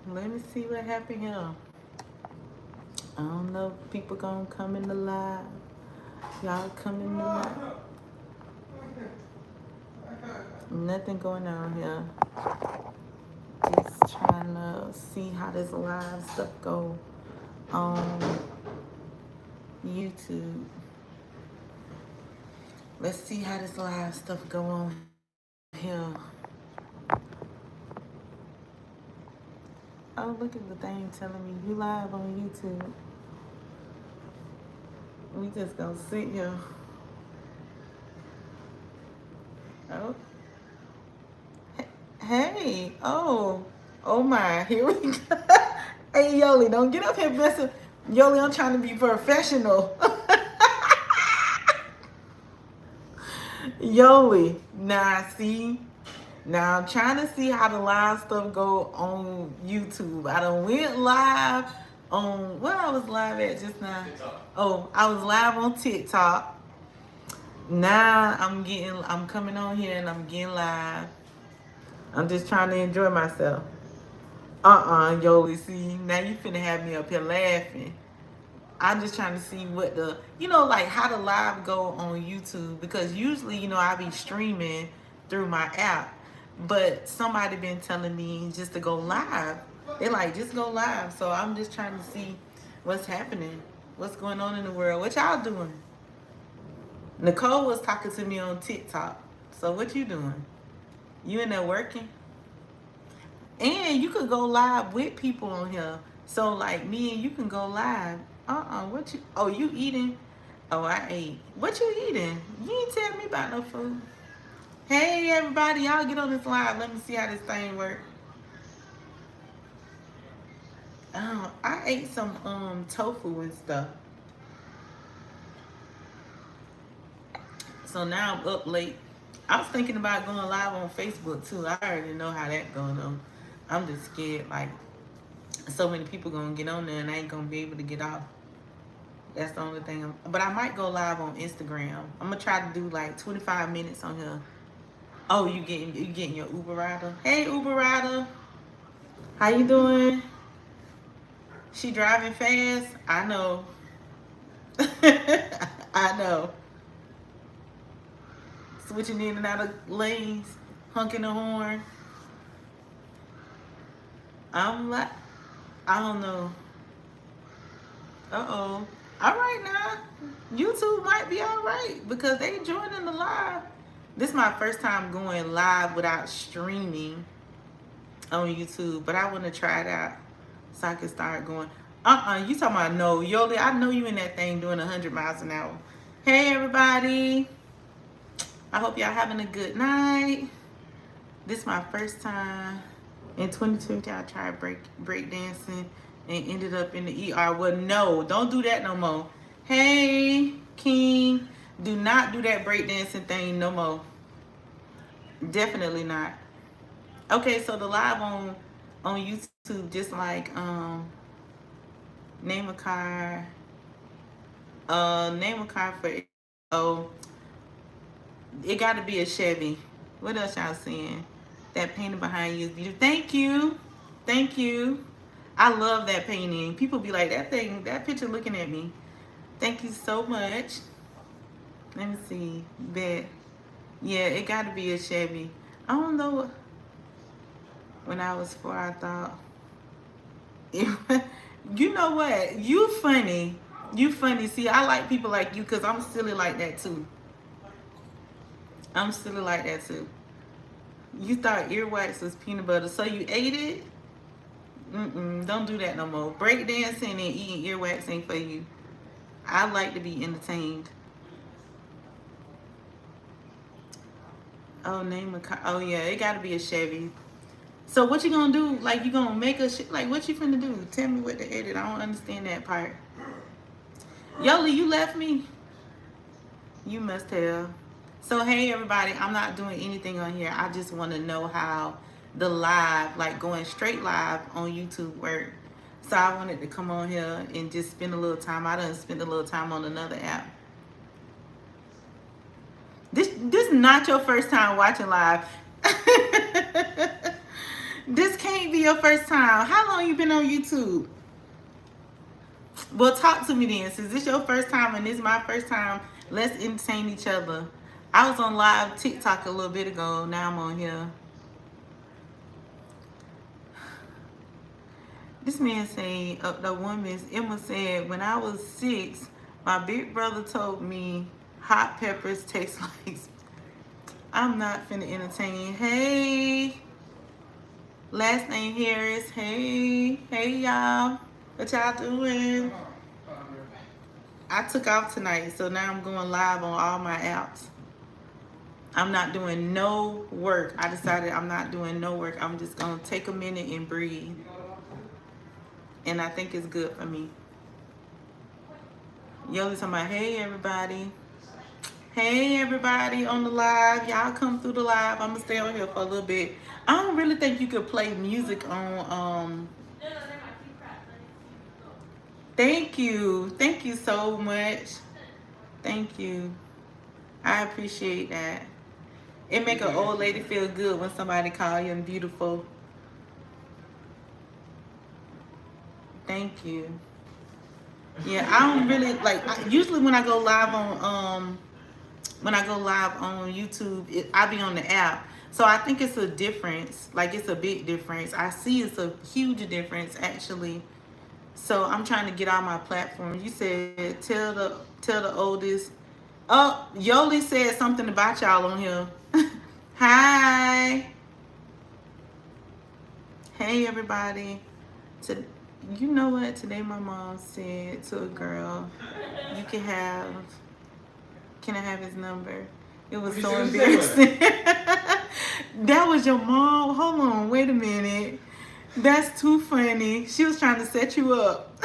Let me see what happened here. I don't know if people gonna come in the live. Y'all come in the live. Nothing going on here. Just trying to see how this live stuff go on YouTube. Let's see how this live stuff go on here. Oh, look at the thing telling me you live on YouTube. We just gonna sit here. Oh, hey, oh my, here we go. Hey, Yoli, don't get up here messing. Yoli, I'm trying to be professional. Yoli, now see, now I'm trying to see how the live stuff go on YouTube. I done went live on, where I was live at just now? TikTok. Oh, I was live on TikTok. Now I'm coming on here and I'm getting live. I'm just trying to enjoy myself. Yoli, see, now you finna have me up here laughing. I'm just trying to see what like how the live go on YouTube, because usually, I be streaming through my app, but somebody been telling me just to go live. They like, just go live. So I'm just trying to see what's happening, what's going on in the world. What y'all doing? Nicole was talking to me on TikTok. So what you doing? You in there working? And you could go live with people on here. So like me and you can go live. What you? Oh, you eating? Oh, I ate. What you eating? You ain't tell me about no food. Hey everybody, y'all get on this live. Let me see how this thing work. I ate some tofu and stuff. So now I'm up late. I was thinking about going live on Facebook too. I already know how that going on. I'm just scared, like so many people gonna get on there and I ain't gonna be able to get off. That's the only thing. But I might go live on Instagram. I'm gonna try to do like 25 minutes on here. Oh, you getting your Uber rider? Hey, Uber rider, how you doing? She driving fast. I know. I know. Switching in and out of lanes, honking the horn. I'm like, I don't know. Uh-oh. All right now. YouTube might be all right because they joining the live. This is my first time going live without streaming on YouTube, but I want to try it out so I can start going. You talking about no. Yoli, I know you in that thing doing 100 miles an hour. Hey, everybody. I hope y'all having a good night. This is my first time. In 2020, I tried break dancing and ended up in the ER. Well, no, don't do that no more. Hey, King, do not do that breakdancing thing no more. Definitely not. Okay, so the live on YouTube, just like name a car, name a car for oh, it got to be a Chevy. What else y'all seeing? That painting behind you is beautiful. Thank you, thank you. I love that painting. People be like, that picture looking at me. Thank you so much. Let me see. Bet. Yeah, it got to be a Chevy. I don't know. When I was 4, I thought, you know what? You funny. You funny. See, I like people like you because I'm silly like that too. I'm silly like that too. You thought earwax was peanut butter, so you ate it? Don't do that no more. Break dancing and eating earwax ain't for you. I like to be entertained. Oh, name a car. Oh yeah, it gotta be a Chevy. So what you gonna do? Like you gonna make a like what you finna do? Tell me what to edit. I don't understand that part. Yoli, you left me. You must have. So hey everybody, I'm not doing anything on here. I just want to know how the live, like going straight live on YouTube work. So I wanted to come on here and just spend a little time. I done spent a little time on another app. This is not your first time watching live. This can't be your first time. How long you been on YouTube? Well, talk to me then. Since this your first time and this is my first time, let's entertain each other. I was on live TikTok a little bit ago. Now I'm on here. This man saying, the woman, Emma said, when I was 6, my big brother told me hot peppers taste like... I'm not finna entertain. Hey. Last name Harris. Hey. Hey, y'all. What y'all doing? I took off tonight, so now I'm going live on all my apps. I'm not doing no work. I decided I'm not doing no work. I'm just going to take a minute and breathe. And I think it's good for me. Yoli talking about, hey, everybody. Hey, everybody on the live. Y'all come through the live. I'm going to stay on here for a little bit. I don't really think you could play music on... Thank you. Thank you so much. Thank you. I appreciate that. It make an old lady feel good when somebody call you beautiful. Thank you. Yeah, I don't really like. Usually when I go live on YouTube, I be on the app. So I think it's a difference. Like it's a big difference. I see it's a huge difference actually. So I'm trying to get on my platform. You said tell the oldest. Oh, Yoli said something about y'all on here. Hi. Hey everybody. You know what? Today my mom said to a girl, can I have his number? It was so embarrassing. That was your mom? Hold on, wait a minute. That's too funny. She was trying to set you up.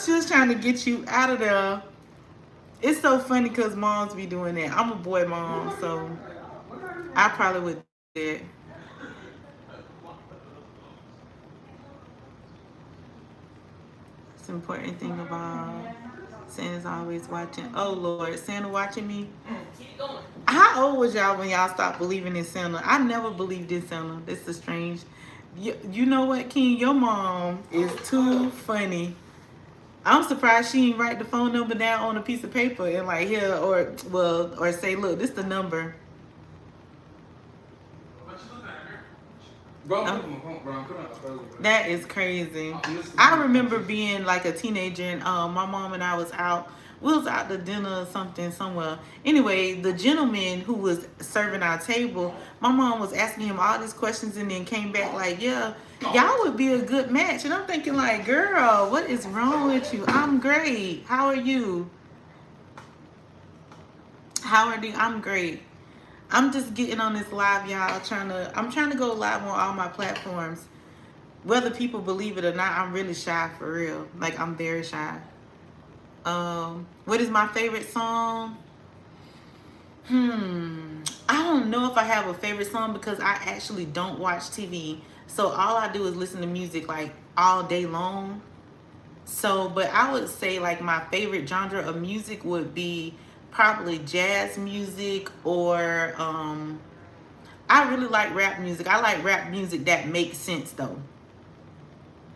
She was trying to get you out of there. It's so funny because moms be doing that. I'm a boy mom, so I probably would do that. It's an important thing about Santa's always watching. Oh, Lord. Santa watching me? How old was y'all when y'all stopped believing in Santa? I never believed in Santa. This is strange. You know what, King? Your mom is too funny. I'm surprised she didn't write the phone number down on a piece of paper and like here or say, look, this the number. That is crazy. I remember being like a teenager and my mom and I was out. We was out to dinner or something somewhere. Anyway, the gentleman who was serving our table, my mom was asking him all these questions and then came back like, yeah, y'all would be a good match. And I'm thinking like, girl, what is wrong with you? I'm great. How are you? I'm great. I'm just getting on this live, y'all. I'm trying to go live on all my platforms. Whether people believe it or not, I'm really shy for real. Like I'm very shy. What is my favorite song? I don't know if I have a favorite song because I actually don't watch TV. So all I do is listen to music like all day long. So, but I would say like my favorite genre of music would be probably jazz music or I really like rap music. I like rap music that makes sense though.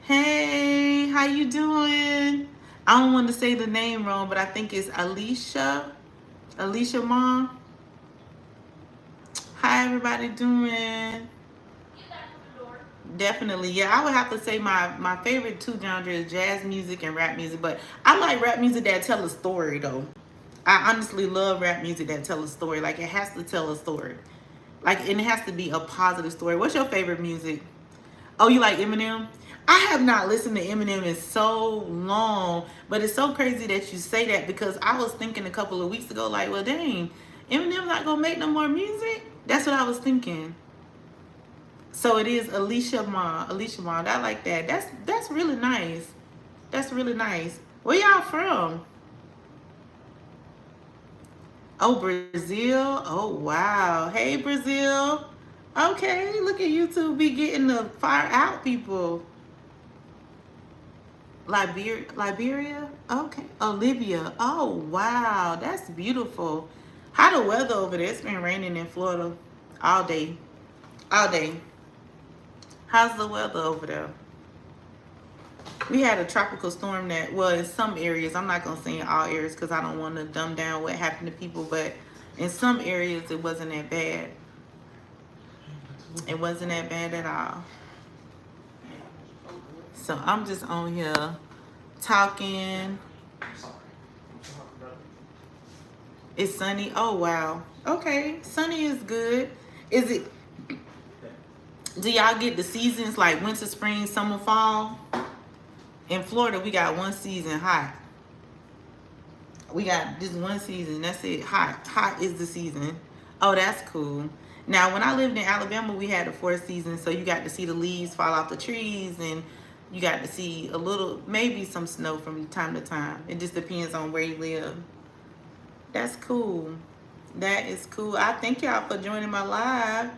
Hey, how you doing? I don't want to say the name wrong, but I think it's Alicia Ma. How everybody doing? Definitely, yeah. I would have to say my favorite two genres is jazz music and rap music, but I like rap music that tell a story though. I honestly love rap music that tell a story. Like it has to tell a story. Like, and it has to be a positive story. What's your favorite music? Oh, you like Eminem? I have not listened to Eminem in so long, but it's so crazy that you say that because I was thinking a couple of weeks ago, like, well, dang, Eminem not gonna make no more music? That's what I was thinking. So it is Alicia Ma. I like that. That's really nice. That's really nice. Where y'all from? Oh, Brazil. Oh, wow. Hey, Brazil. Okay, look at YouTube be getting the fire out people. Liberia? Okay. Oh, Libya. Oh, wow. That's beautiful. How the weather over there? It's been raining in Florida all day. All day. How's the weather over there? We had a tropical storm that was some areas. I'm not gonna say in all areas because I don't want to dumb down what happened to people, but in some areas it wasn't that bad. It wasn't that bad at all. So I'm just on here talking. It's sunny. Oh wow. Okay, sunny is good. Is it? Do y'all get the seasons like winter, spring, summer, fall? In Florida, we got one season, hot. We got this one season. That's it. Hot. Hot is the season. Oh, that's cool. Now, when I lived in Alabama, we had the 4 seasons, so you got to see the leaves fall off the trees, and you got to see a little, maybe some snow from time to time. It just depends on where you live. That's cool. That is cool. I thank y'all for joining my live.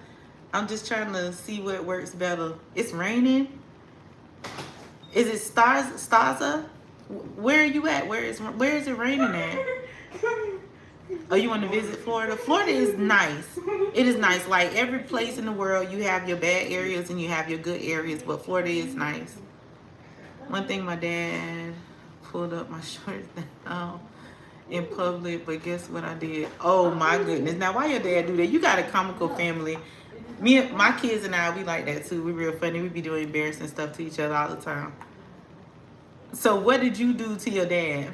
I'm just trying to see what works better. It's raining. Is it Starza? Where are you at? Where is it raining at? Oh, you want to visit Florida? Florida is nice. It is nice. Like every place in the world, you have your bad areas and you have your good areas, but Florida is nice. One thing, my dad pulled up my shorts down in public, but guess what I did? Oh my goodness. Now, why your dad do that? You got a comical family. My kids and I, we like that too. We real funny. We be doing embarrassing stuff to each other all the time. So what did you do to your dad?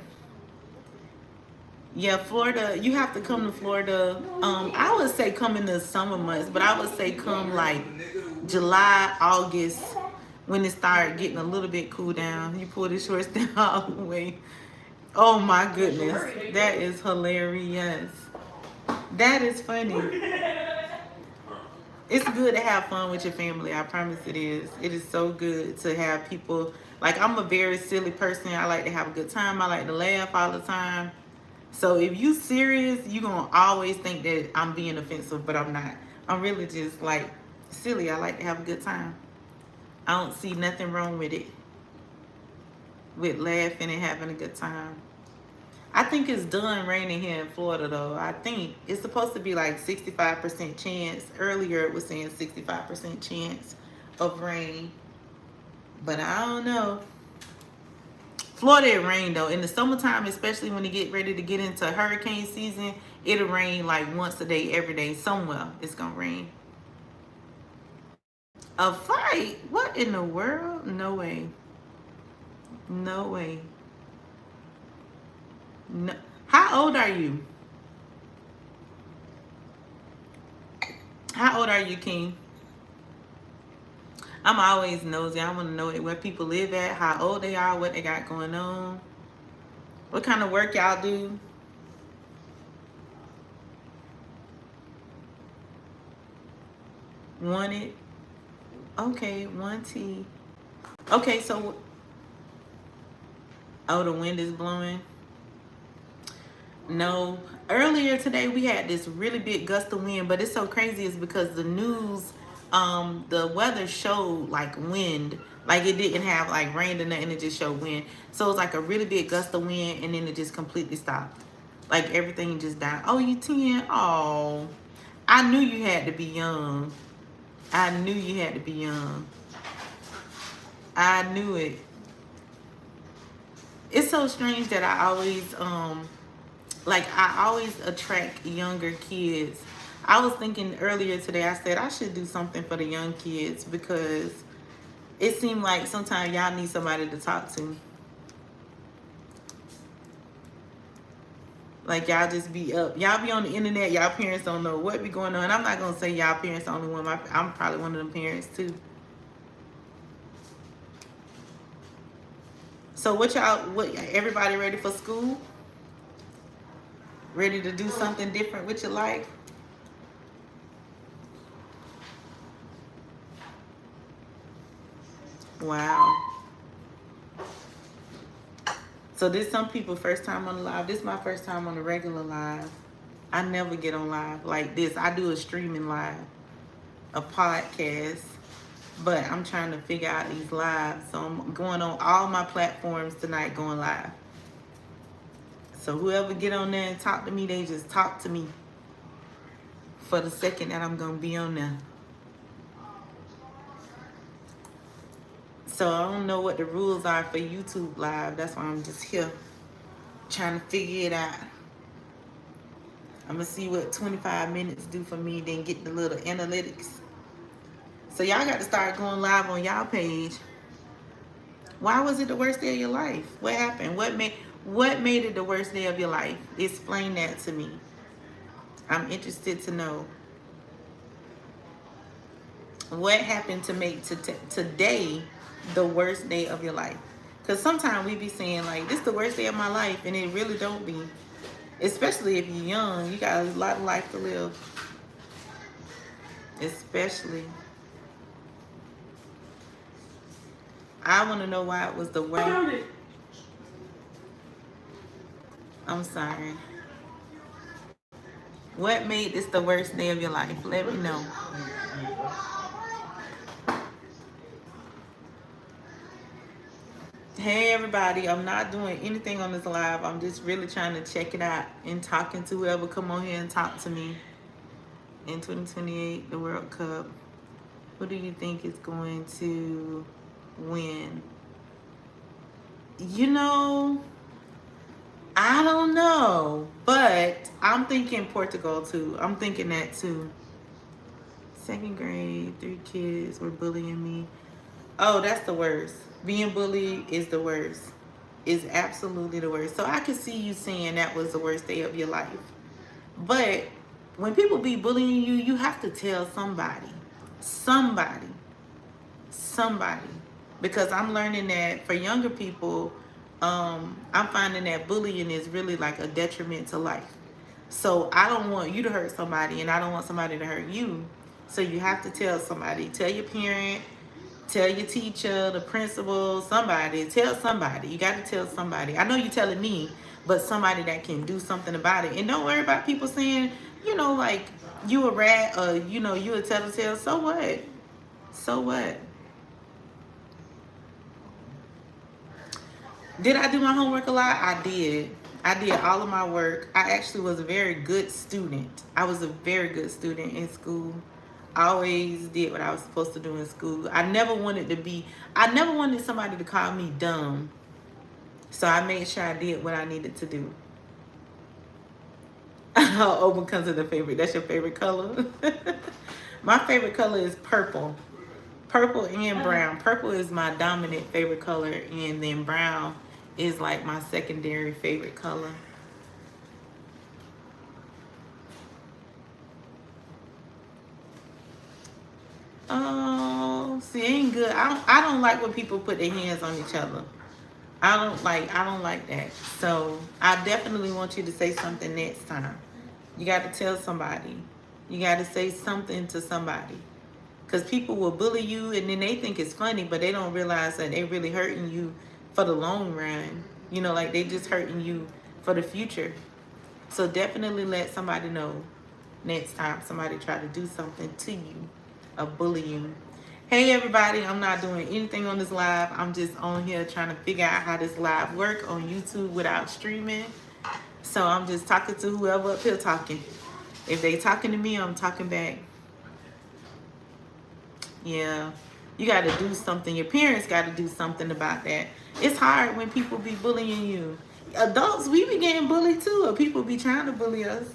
Yeah, Florida, you have to come to Florida. I would say come in the summer months, but I would say come like July, August, when it started getting a little bit cool down. You pull the shorts down all the way. Oh my goodness. That is hilarious. That is funny. It's good to have fun with your family. I promise it is. It is so good to have people. Like, I'm a very silly person. I like to have a good time. I like to laugh all the time. So if you serious, you're going to always think that I'm being offensive, but I'm not. I'm really just like silly. I like to have a good time. I don't see nothing wrong with it. With laughing and having a good time. I think it's done raining here in Florida, though. I think it's supposed to be like 65% chance. Earlier, it was saying 65% chance of rain. But I don't know. Florida, it rain, though. In the summertime, especially when you get ready to get into hurricane season, it'll rain like once a day, every day. Somewhere it's going to rain. A fight? What in the world? No way. No way. No. How old are you? How old are you, King? I'm always nosy. I want to know where people live at, how old they are, what they got going on, what kind of work y'all do. Want it? Okay, 1T. Okay, so, oh, the wind is blowing. No, earlier today we had this really big gust of wind, but it's so crazy is because the news, the weather showed like wind, like it didn't have like rain or nothing, it just showed wind. So it was like a really big gust of wind and then it just completely stopped. Like everything just died. Oh, you 10? Oh, I knew you had to be young. I knew you had to be young. I knew it. It's so strange that I always, like I always attract younger kids. I was thinking earlier today, I said I should do something for the young kids because it seemed like sometimes y'all need somebody to talk to. Like y'all just be up. Y'all be on the internet, y'all parents don't know what be going on. I'm not gonna say y'all parents the only one. I'm probably one of them parents too. So what everybody ready for school? Ready to do something different with your life? Wow. So this some people first time on the live. This is my first time on a regular live. I never get on live like this. I do a streaming live, a podcast, but I'm trying to figure out these lives. So I'm going on all my platforms tonight, going live. So whoever get on there and talk to me, they just talk to me for the second that I'm gonna be on there. So I don't know what the rules are for YouTube Live. That's why I'm just here trying to figure it out. I'm gonna see what 25 minutes do for me, then get the little analytics. So y'all got to start going live on y'all page. Why was it the worst day of your life? What happened? What made it the worst day of your life? Explain that to me. I'm interested to know. What happened to make today the worst day of your life? Because sometimes we be saying like, this is the worst day of my life, and it really don't be. Especially if you're young, you got a lot of life to live. Especially. I want to know why it was the worst. I'm sorry. What made this the worst day of your life? Let me know. Hey everybody, I'm not doing anything on this live. I'm just really trying to check it out and talking to whoever come on here and talk to me. In 2028, the World Cup, who do you think is going to win? You know, I don't know, but I'm thinking Portugal too. I'm thinking that too. 2nd grade, 3 kids were bullying me. Oh, that's the worst. Being bullied is the worst. Is absolutely the worst. So I could see you saying that was the worst day of your life. But when people be bullying you, you have to tell somebody. Somebody. Because I'm learning that for younger people, I'm finding that bullying is really like a detriment to life. So I don't want you to hurt somebody, and I don't want somebody to hurt you. So you have to tell somebody. Tell your parent, tell your teacher, the principal, somebody. Tell somebody. You got to tell somebody. I know you're telling me, but somebody that can do something about it. And don't worry about people saying, you know, like, you a rat, or, you know, you a tattletale. So what? So what? Did I do my homework a lot? I did. I did all of my work. I actually was a very good student. I was a very good student in school. I always did what I was supposed to do in school. I never wanted somebody to call me dumb. So I made sure I did what I needed to do. Open comes in the favorite. That's your favorite color? My favorite color is purple. Purple and brown. Purple is my dominant favorite color, and then brown is like my secondary favorite color. Oh, see, it ain't good. I don't like when people put their hands on each other. I don't like that. So I definitely want you to say something next time. You got to tell somebody. You got to say something to somebody. Because people will bully you, and then they think it's funny, but they don't realize that they're really hurting you for the long run. You know, like they just hurting you for the future. So definitely let somebody know next time somebody try to do something to you, or bully you. Hey everybody, I'm not doing anything on this live. I'm just on here trying to figure out how this live work on YouTube without streaming. So I'm just talking to whoever up here talking. If they talking to me, I'm talking back. Yeah, you got to do something. Your parents got to do something about that. It's hard when people be bullying you. Adults, we be getting bullied too, or people be trying to bully us.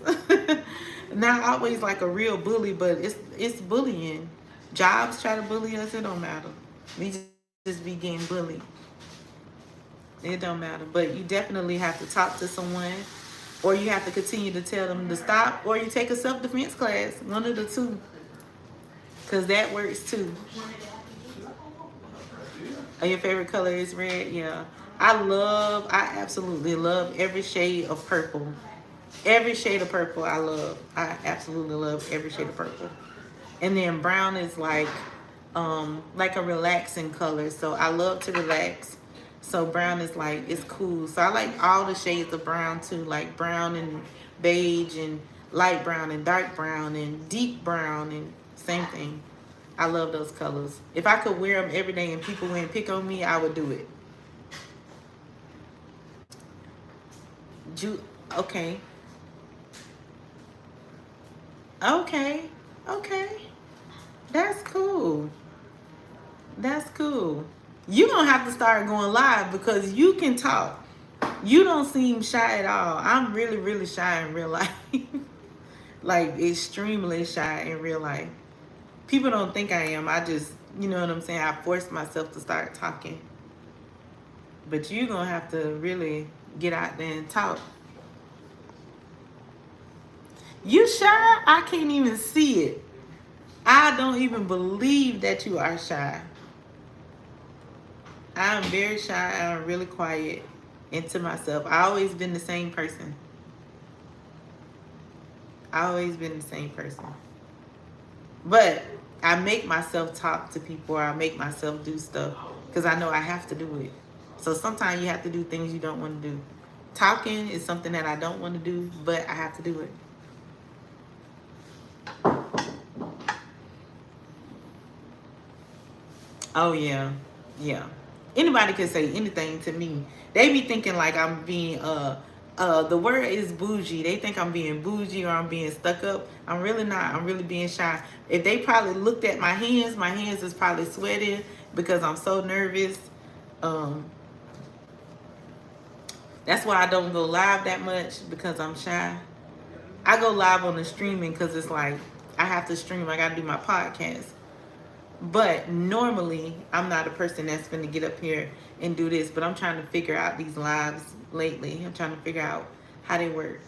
Not always like a real bully, but it's bullying. Jobs try to bully us, it don't matter. We just be getting bullied. It don't matter. But you definitely have to talk to someone, or you have to continue to tell them to stop, or you take a self-defense class. One of the two. Because that works too. Oh, your favorite color is red? Yeah. I absolutely love every shade of purple. Every shade of purple I love. I absolutely love every shade of purple. And then brown is like a relaxing color. So I love to relax. So brown is like, it's cool. So I like all the shades of brown too, like brown and beige and light brown and dark brown and deep brown and same thing. I love those colors. If I could wear them every day and people wouldn't pick on me, I would do it. Okay. Okay. That's cool. That's cool. You're going to have to start going live because you can talk. You don't seem shy at all. I'm really, really shy in real life. Like, extremely shy in real life. People don't think I am. I just, you know what I'm saying? I forced myself to start talking. But you're going to have to really get out there and talk. You shy? I can't even see it. I don't even believe that you are shy. I'm very shy. I'm really quiet into myself. I always been the same person. I always been the same person. But I make myself talk to people, or I make myself do stuff because I know I have to do it. So sometimes you have to do things you don't want to do. Talking is something that I don't want to do, but I have to do it. Oh yeah, yeah. Anybody can say anything to me. They be thinking like I'm being the word is bougie. They think I'm being bougie or I'm being stuck up. I'm really not. I'm really being shy. If they probably looked at my hands is probably sweating because I'm so nervous. That's why I don't go live that much, because I'm shy. I go live on the streaming because it's like I have to stream. I got to do my podcast. But normally, I'm not a person that's going to get up here and do this. But I'm trying to figure out these lives lately. I'm trying to figure out how they work.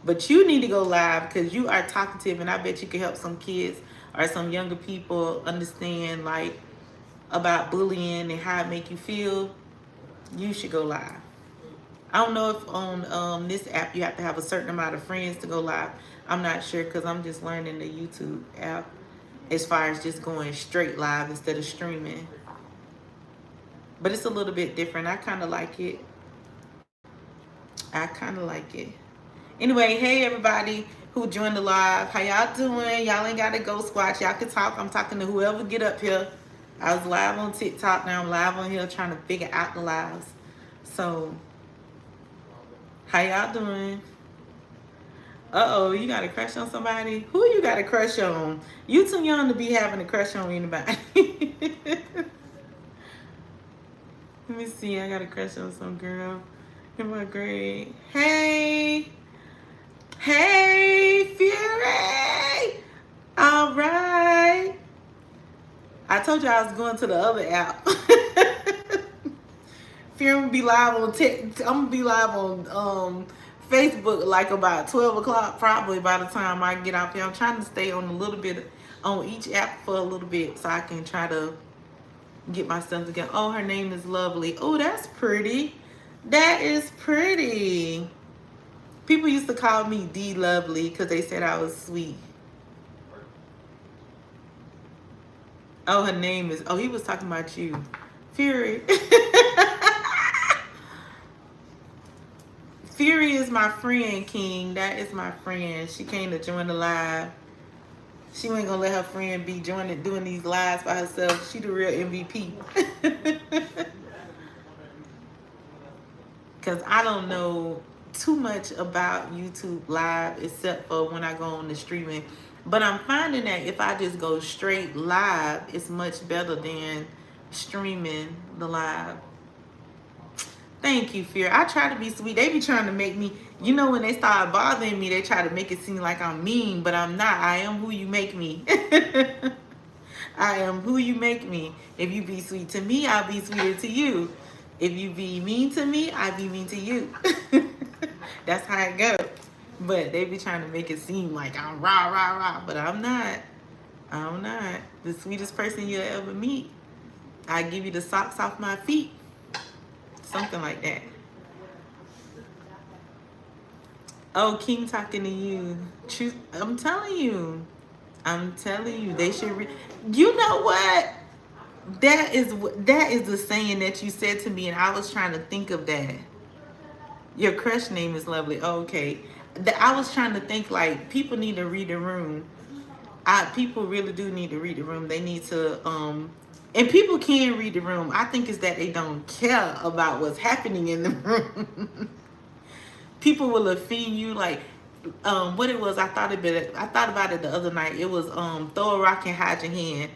But you need to go live because you are talkative, and I bet you can help some kids or some younger people understand like about bullying and how it make you feel. You should go live. I don't know if on this app you have to have a certain amount of friends to go live. I'm not sure because I'm just learning the YouTube app as far as just going straight live instead of streaming. But it's a little bit different. I kind of like it. I kind of like it. Anyway, hey everybody who joined the live. How y'all doing? Y'all ain't got to go squat. Y'all can talk. I'm talking to whoever get up here. I was live on TikTok. Now I'm live on here trying to figure out the lives. So, how y'all doing? Uh-oh, you got a crush on somebody? Who you got a crush on? You too young to be having a crush on anybody. Let me see. I got a crush on some girl in my grade. Hey. Hey, Fury. All right. I told you I was going to the other app. Fury, I'm gonna be live on I'm gonna be live on Facebook like about 12 o'clock probably by the time I get out here. I'm trying to stay on a little bit on each app for a little bit so I can try to get myself together. Oh, her name is Lovely. Oh, that's pretty. That is pretty. People used to call me D Lovely because they said I was sweet. Oh, her name is, oh, he was talking about you. Fury. Fury is my friend, King. That is my friend. She came to join the live. She ain't gonna let her friend be doing these lives by herself. She the real MVP. Because I don't know too much about YouTube live except for when I go on the streaming. But I'm finding that if I just go straight live, it's much better than streaming the live. Thank you, Fear. I try to be sweet. They be trying to make me, you know, when they start bothering me, they try to make it seem like I'm mean, but I'm not. I am who you make me. I am who you make me. If you be sweet to me, I'll be sweeter to you. If you be mean to me, I be mean to you. That's how it goes. But they be trying to make it seem like I'm rah, rah, rah. But I'm not. I'm not. The sweetest person you'll ever meet. I give you the socks off my feet. Something like that. Oh, King talking to you. Truth, I'm telling you. I'm telling you. They should you know what? That is the saying that you said to me, and I was trying to think of that. Your crush name is Lovely. Oh, okay. I was trying to think like people need to read the room. People really do need to read the room. They need to and people can read the room. I think it's that they don't care about what's happening in the room. People will offend you like what it was. I thought about it the other night. It was throw a rock and hide your hand.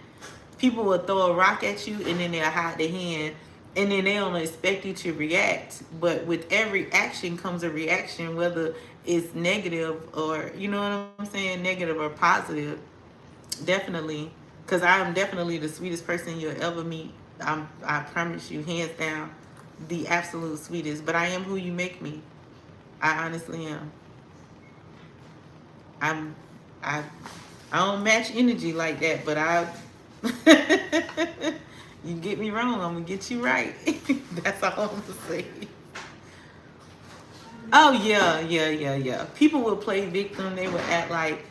People will throw a rock at you and then they'll hide their hand, and then they don't expect you to react. But with every action comes a reaction, whether it's negative or, you know what I'm saying, negative or positive. Definitely, because I'm definitely the sweetest person you'll ever meet. I promise you, hands down, the absolute sweetest. But I am who you make me. I honestly am. I'm I I don't match energy like that, but you get me wrong, I'm gonna get you right. That's all I'm gonna say. Oh yeah. People will play victim. They would act like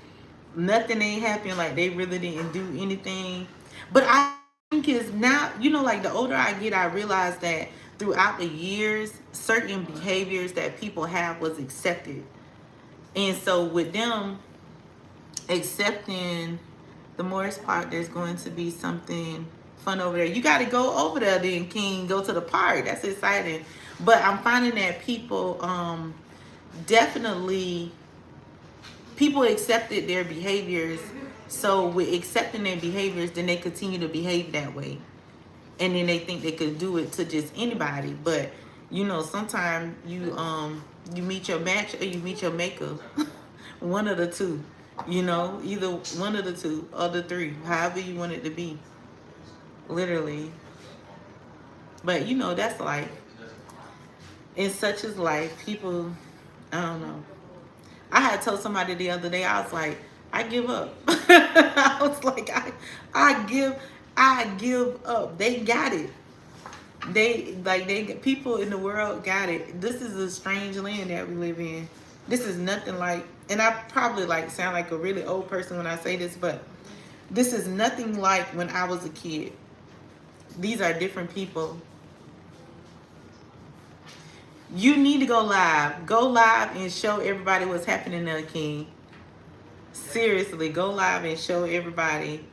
nothing ain't happened, like they really didn't do anything. But I think it's now, like the older I get, I realize that throughout the years, certain behaviors that people have was accepted. And so with them accepting the Morris Park, there's going to be something fun over there. You got to go over there then, King. Go to the park. That's exciting. But I'm finding that people definitely, people accepted their behaviors. So with accepting their behaviors, then they continue to behave that way. And then they think they could do it to just anybody. But, sometimes you meet your match or you meet your maker. One of the two. Either one of the two or the three, however you want it to be. Literally. But that's life. And such is life. People, I don't know. I had told somebody the other day, I was like, I give up. I was like, I give up. They got it. People in the world got it. This is a strange land that we live in. This is nothing like, and I probably sound like a really old person when I say this, but this is nothing like when I was a kid. These are different people. You need to go live. Go live and show everybody what's happening there, King. Seriously, go live and show everybody.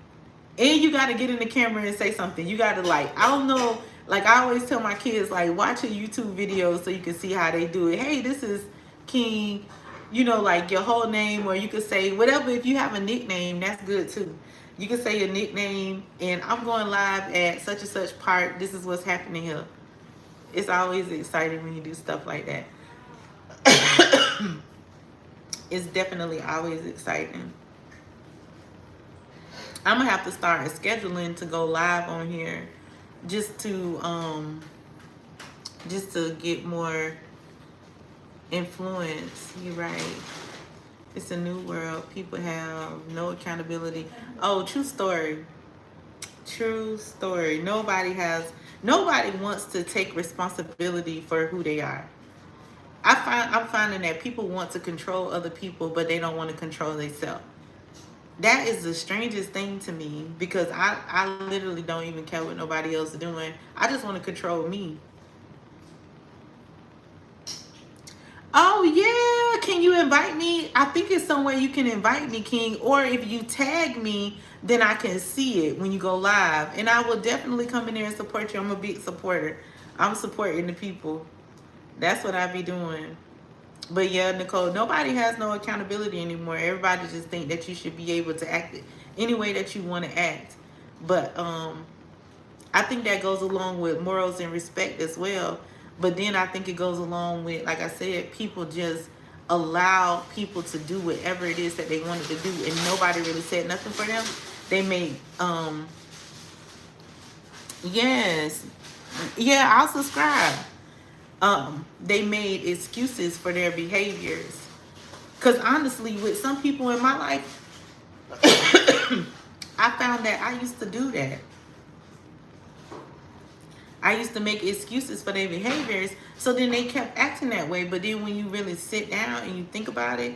And you got to get in the camera and say something. You got to I don't know, I always tell my kids, watch a YouTube video so you can see how they do it. Hey, this is King, your whole name, or you could say whatever. If you have a nickname, that's good too. You can say your nickname, and I'm going live at such and such park. This is what's happening here. It's always exciting when you do stuff like that. It's definitely always exciting. I'm gonna have to start scheduling to go live on here, just to get more influence. You're right. It's a new world. People have no accountability. Oh, true story. True story. Nobody wants to take responsibility for who they are. I'm finding that people want to control other people, but they don't want to control themselves. That is the strangest thing to me, because I literally don't even care what nobody else is doing. I just want to control me. Oh, yeah. Can you invite me? I think it's some way you can invite me, King. Or if you tag me, then I can see it when you go live. And I will definitely come in there and support you. I'm a big supporter. I'm supporting the people. That's what I be doing. But yeah, Nicole, nobody has no accountability anymore. Everybody just think that you should be able to act any way that you want to act. But I think that goes along with morals and respect as well. But then I think it goes along with, like I said, people just allow people to do whatever it is that they wanted to do, and nobody really said nothing for them. They made, yes, yeah, I'll subscribe. They made excuses for their behaviors. Because honestly, with some people in my life, I found that I used to do that. I used to make excuses for their behaviors, so then they kept acting that way. But then when you really sit down and you think about it,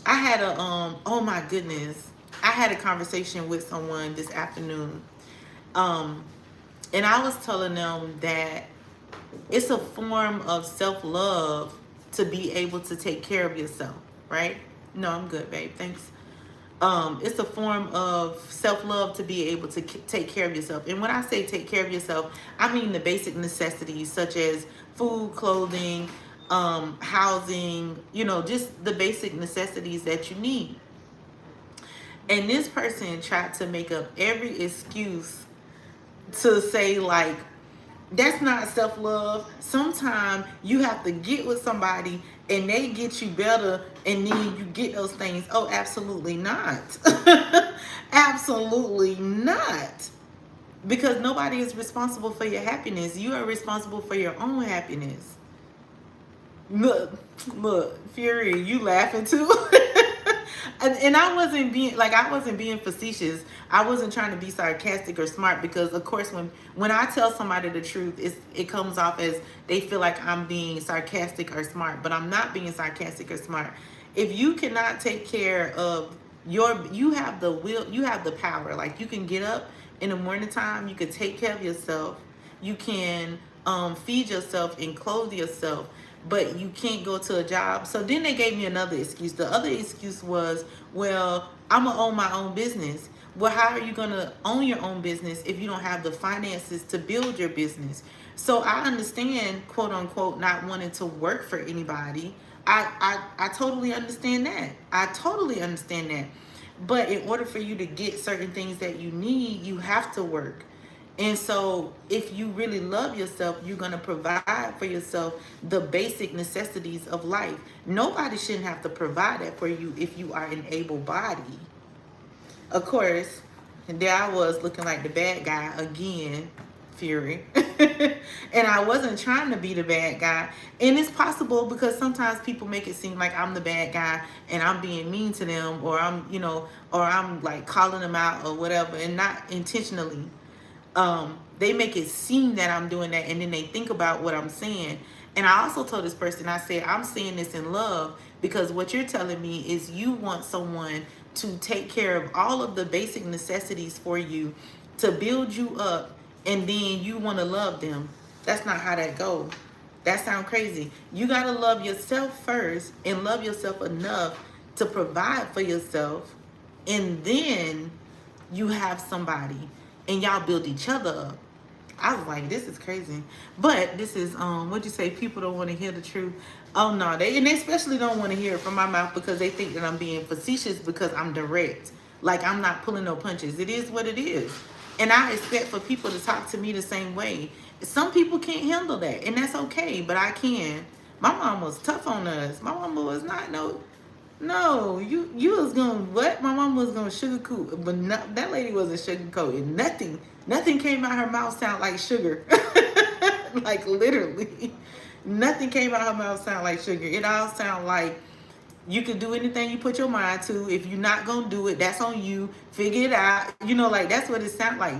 I had a, oh my goodness, I had a conversation with someone this afternoon. And I was telling them that it's a form of self-love to be able to take care of yourself, right? No, I'm good, babe. Thanks. It's a form of self-love to be able to take care of yourself. And when I say take care of yourself, I mean the basic necessities such as food, clothing, housing, just the basic necessities that you need. And this person tried to make up every excuse to say, like, that's not self-love. Sometimes you have to get with somebody and they get you better and then you get those things. Oh, absolutely not. Absolutely not. Because nobody is responsible for your happiness. You are responsible for your own happiness. Look, Fury, you laughing too? And I wasn't being facetious. I wasn't trying to be sarcastic or smart, because of course when I tell somebody the truth, it comes off as they feel like I'm being sarcastic or smart, but I'm not being sarcastic or smart. If you cannot take care of you have the will, you have the power. Like, you can get up in the morning time, you can take care of yourself, you can feed yourself and clothe yourself, but you can't go to a job. So then they gave me another excuse. The other excuse was, well, I'm gonna own my own business. Well, how are you gonna own your own business if you don't have the finances to build your business? So I understand, quote unquote, not wanting to work for anybody. I totally understand that. I totally understand that. But in order for you to get certain things that you need, you have to work. And so if you really love yourself, you're going to provide for yourself the basic necessities of life. Nobody shouldn't have to provide that for you if you are an able body. Of course, and there I was looking like the bad guy again, Fury. And I wasn't trying to be the bad guy. And it's possible, because sometimes people make it seem like I'm the bad guy and I'm being mean to them, or I'm like calling them out or whatever, and not intentionally. They make it seem that I'm doing that, and then they think about what I'm saying. And I also told this person, I said, I'm saying this in love, because what you're telling me is you want someone to take care of all of the basic necessities for you, to build you up, and then you want to love them. That's not how that goes. That sounds crazy. You got to love yourself first, and love yourself enough to provide for yourself, and then you have somebody and y'all build each other up. I was like, this is crazy. But this is what'd you say? People don't want to hear the truth. Oh no, they especially don't want to hear it from my mouth, because they think that I'm being facetious, because I'm direct. Like, I'm not pulling no punches. It is what it is. And I expect for people to talk to me the same way. Some people can't handle that, and that's okay, but I can. My mom was tough on us. My mama was not no, you was gonna what? My mom was gonna sugarcoat, but that lady wasn't sugarcoating nothing. Nothing came out her mouth sound like sugar. Like, literally, nothing came out her mouth sound like sugar. It all sound like you can do anything you put your mind to. If you're not gonna do it, that's on you. Figure it out. Like, that's what it sound like.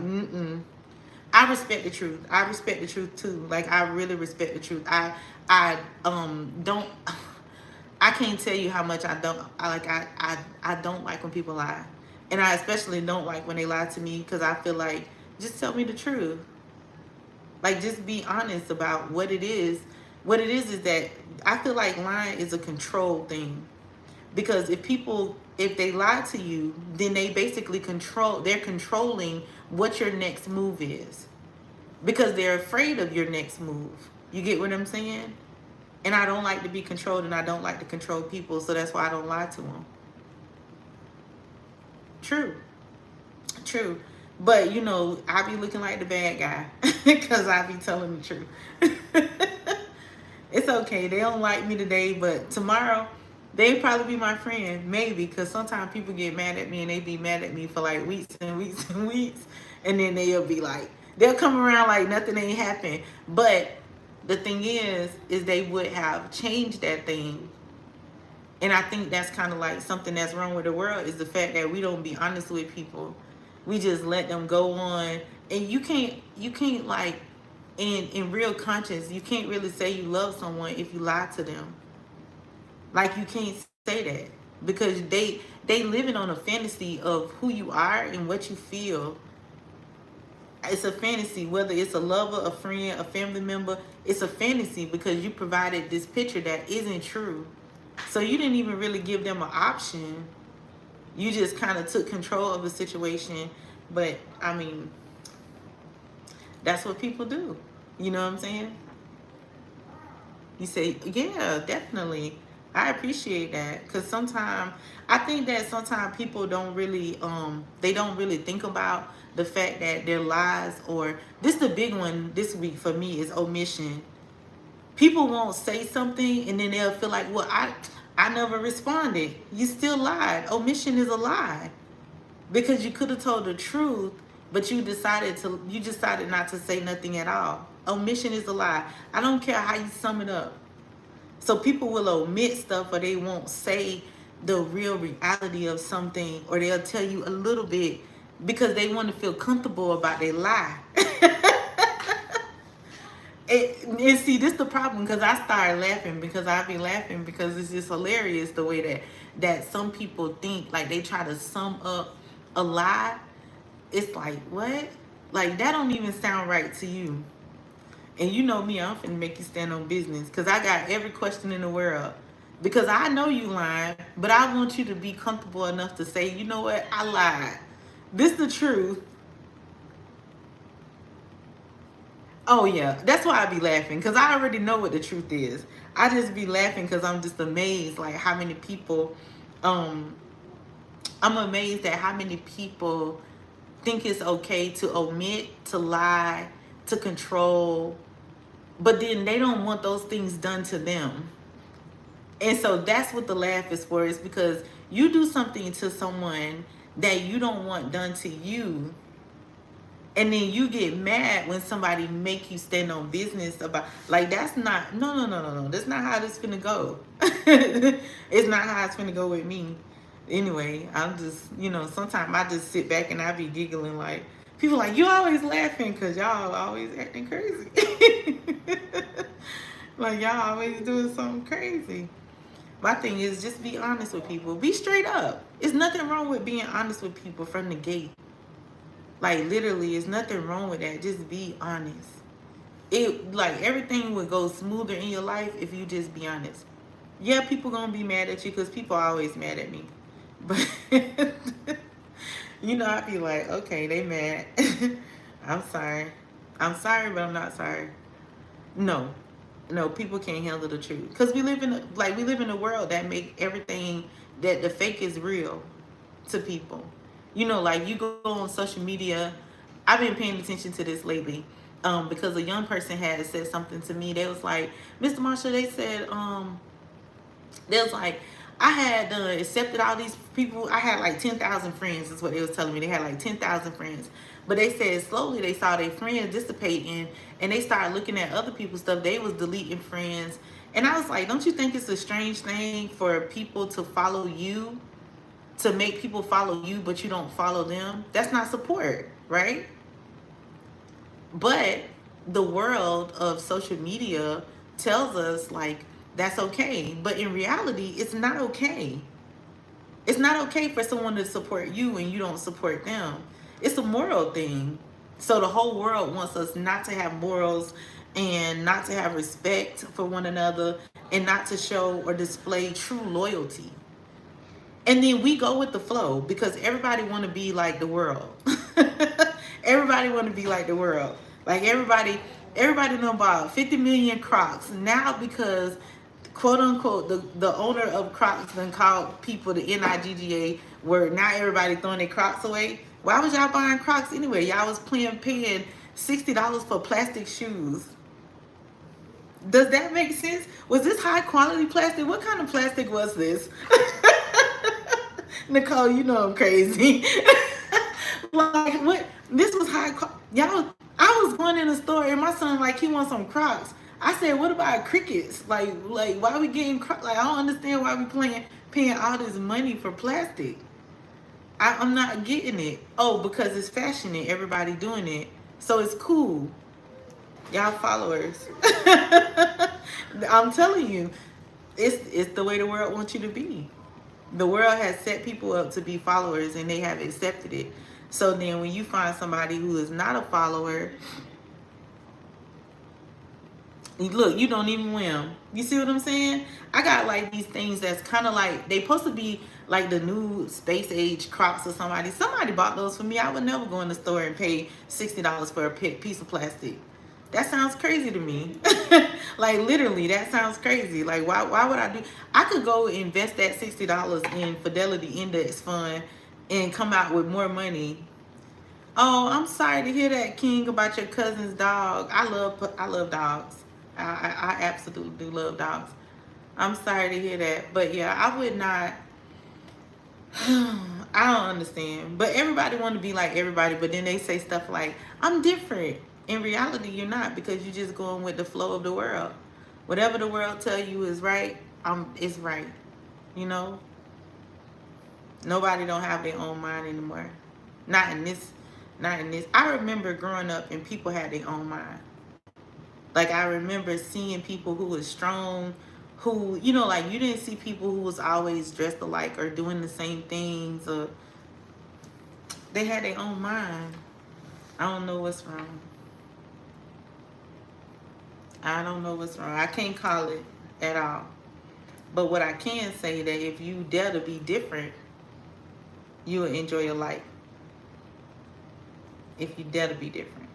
I respect the truth. I respect the truth too. Like, I really respect the truth. I don't. I can't tell you how much I don't like when people lie. And I especially don't like when they lie to me, because I feel like, just tell me the truth. Like, just be honest about what it is. What it is that I feel like lying is a control thing. Because if they lie to you, then they basically they're controlling what your next move is. Because they're afraid of your next move. You get what I'm saying? And I don't like to be controlled, and I don't like to control people, so that's why I don't lie to them. True. But, I be looking like the bad guy, because I be telling the truth. It's okay. They don't like me today, but tomorrow, they'll probably be my friend, maybe, because sometimes people get mad at me, and they be mad at me for like weeks and weeks and weeks, and then they'll come around like nothing ain't happened. But the thing is they would have changed that thing. And I think that's kind of like something that's wrong with the world, is the fact that we don't be honest with people. We just let them go on. And you can't like, in real conscience, you can't really say you love someone if you lie to them. Like, you can't say that, because they living on a fantasy of who you are and what you feel. It's a fantasy, whether it's a lover, a friend, a family member. It's a fantasy, because you provided this picture that isn't true. So you didn't even really give them an option. You just kind of took control of the situation. But, I mean, that's what people do. You know what I'm saying? You say, yeah, definitely. I appreciate that, because sometimes I think that sometimes people don't really they don't really think about the fact that their lies, or this the big one this week for me is omission. People won't say something and then they'll feel like, well, I never responded. You still lied. Omission is a lie, because you could have told the truth, but you decided not to say nothing at all. Omission is a lie. I don't care how you sum it up. So people will omit stuff, or they won't say the real reality of something, or they'll tell you a little bit because they want to feel comfortable about their lie. And see, this the problem, because I started laughing, because I be laughing because it's just hilarious the way that some people think, like they try to sum up a lie. It's like, what? Like, that don't even sound right to you. And you know me, I'm finna make you stand on business, because I got every question in the world. Because I know you lying, but I want you to be comfortable enough to say, you know what, I lied. This the truth. Oh yeah, that's why I be laughing, because I already know what the truth is. I just be laughing because I'm just amazed, like how many people, I'm amazed at how many people think it's okay to omit, to lie, to control, but then they don't want those things done to them. And so that's what the laugh is for, is because you do something to someone that you don't want done to you, and then you get mad when somebody make you stand on business about, like, that's not, no, that's not how this finna go. It's not how it's finna go with me. Anyway, I'm just, sometimes I just sit back and I be giggling, like, people like, you always laughing because y'all always acting crazy. Like, y'all always doing something crazy. My thing is, just be honest with people. Be straight up. There's nothing wrong with being honest with people from the gate. Like, literally, there's nothing wrong with that. Just be honest. Like, everything would go smoother in your life if you just be honest. Yeah, people gonna be mad at you, because people are always mad at me. But, I be like, okay, they mad. I'm sorry. I'm sorry, but I'm not sorry. No, people can't handle the truth, because we live in a world that make everything, that the fake is real to people. Like, you go on social media. I've been paying attention to this lately, because a young person had said something to me. They was like, Mr. Marshall, they said, they was like, I had accepted all these people. I had like 10,000 friends, is what they was telling me. They had like 10,000 friends. But they said slowly they saw their friends dissipating, and they started looking at other people's stuff. They was deleting friends. And I was like, don't you think it's a strange thing for people to follow you, to make people follow you, but you don't follow them? That's not support, right? But the world of social media tells us, like, that's okay. But in reality, it's not okay. It's not okay for someone to support you and you don't support them. It's a moral thing. So the whole world wants us not to have morals, and not to have respect for one another, and not to show or display true loyalty. And then we go with the flow, because everybody want to be like the world. Everybody want to be like the world. Like, everybody know about 50 million Crocs now, because quote unquote the owner of Crocs done called people the NIGGA, where now everybody throwing their Crocs away. Why was y'all buying Crocs anyway? Y'all was paying $60 for plastic shoes. Does that make sense? Was this high quality plastic? What kind of plastic was this? Nicole, you know I'm crazy. Like, what? This was high quality. Y'all, I was going in the store and my son, like, he wants some Crocs. I said, what about crickets? Like why are we getting Crocs? Like, I don't understand why we paying all this money for plastic. I'm not getting it. Oh, because it's fashion and everybody doing it, so it's cool. Y'all followers. I'm telling you, it's the way the world wants you to be. The world has set people up to be followers, and they have accepted it. So then when you find somebody who is not a follower, look, you don't even wear them. You see what I'm saying? I got like these things that's kind of like, they supposed to be like the new space age Crocs or somebody bought those for me. I would never go in the store and pay $60 for a piece of plastic. That sounds crazy to me. Like literally, that sounds crazy. Like why would I do? I could go invest that $60 in Fidelity Index Fund and come out with more money. Oh, I'm sorry to hear that, King, about your cousin's dog. I love dogs. I absolutely do love dogs. I'm sorry to hear that, but yeah, I would not. I don't understand. But everybody want to be like everybody, but then they say stuff like, I'm different. In reality, you're not, because you're just going with the flow of the world. Whatever the world tell you is right, it's right. You know? Nobody don't have their own mind anymore. Not in this, not in this. I remember growing up and people had their own mind. Like I remember seeing people who was strong, who, you know, like you didn't see people who was always dressed alike or doing the same things, or they had their own mind. I don't know what's wrong. I don't know what's wrong. I can't call it at all. But what I can say that if you dare to be different, you will enjoy your life. If you dare to be different.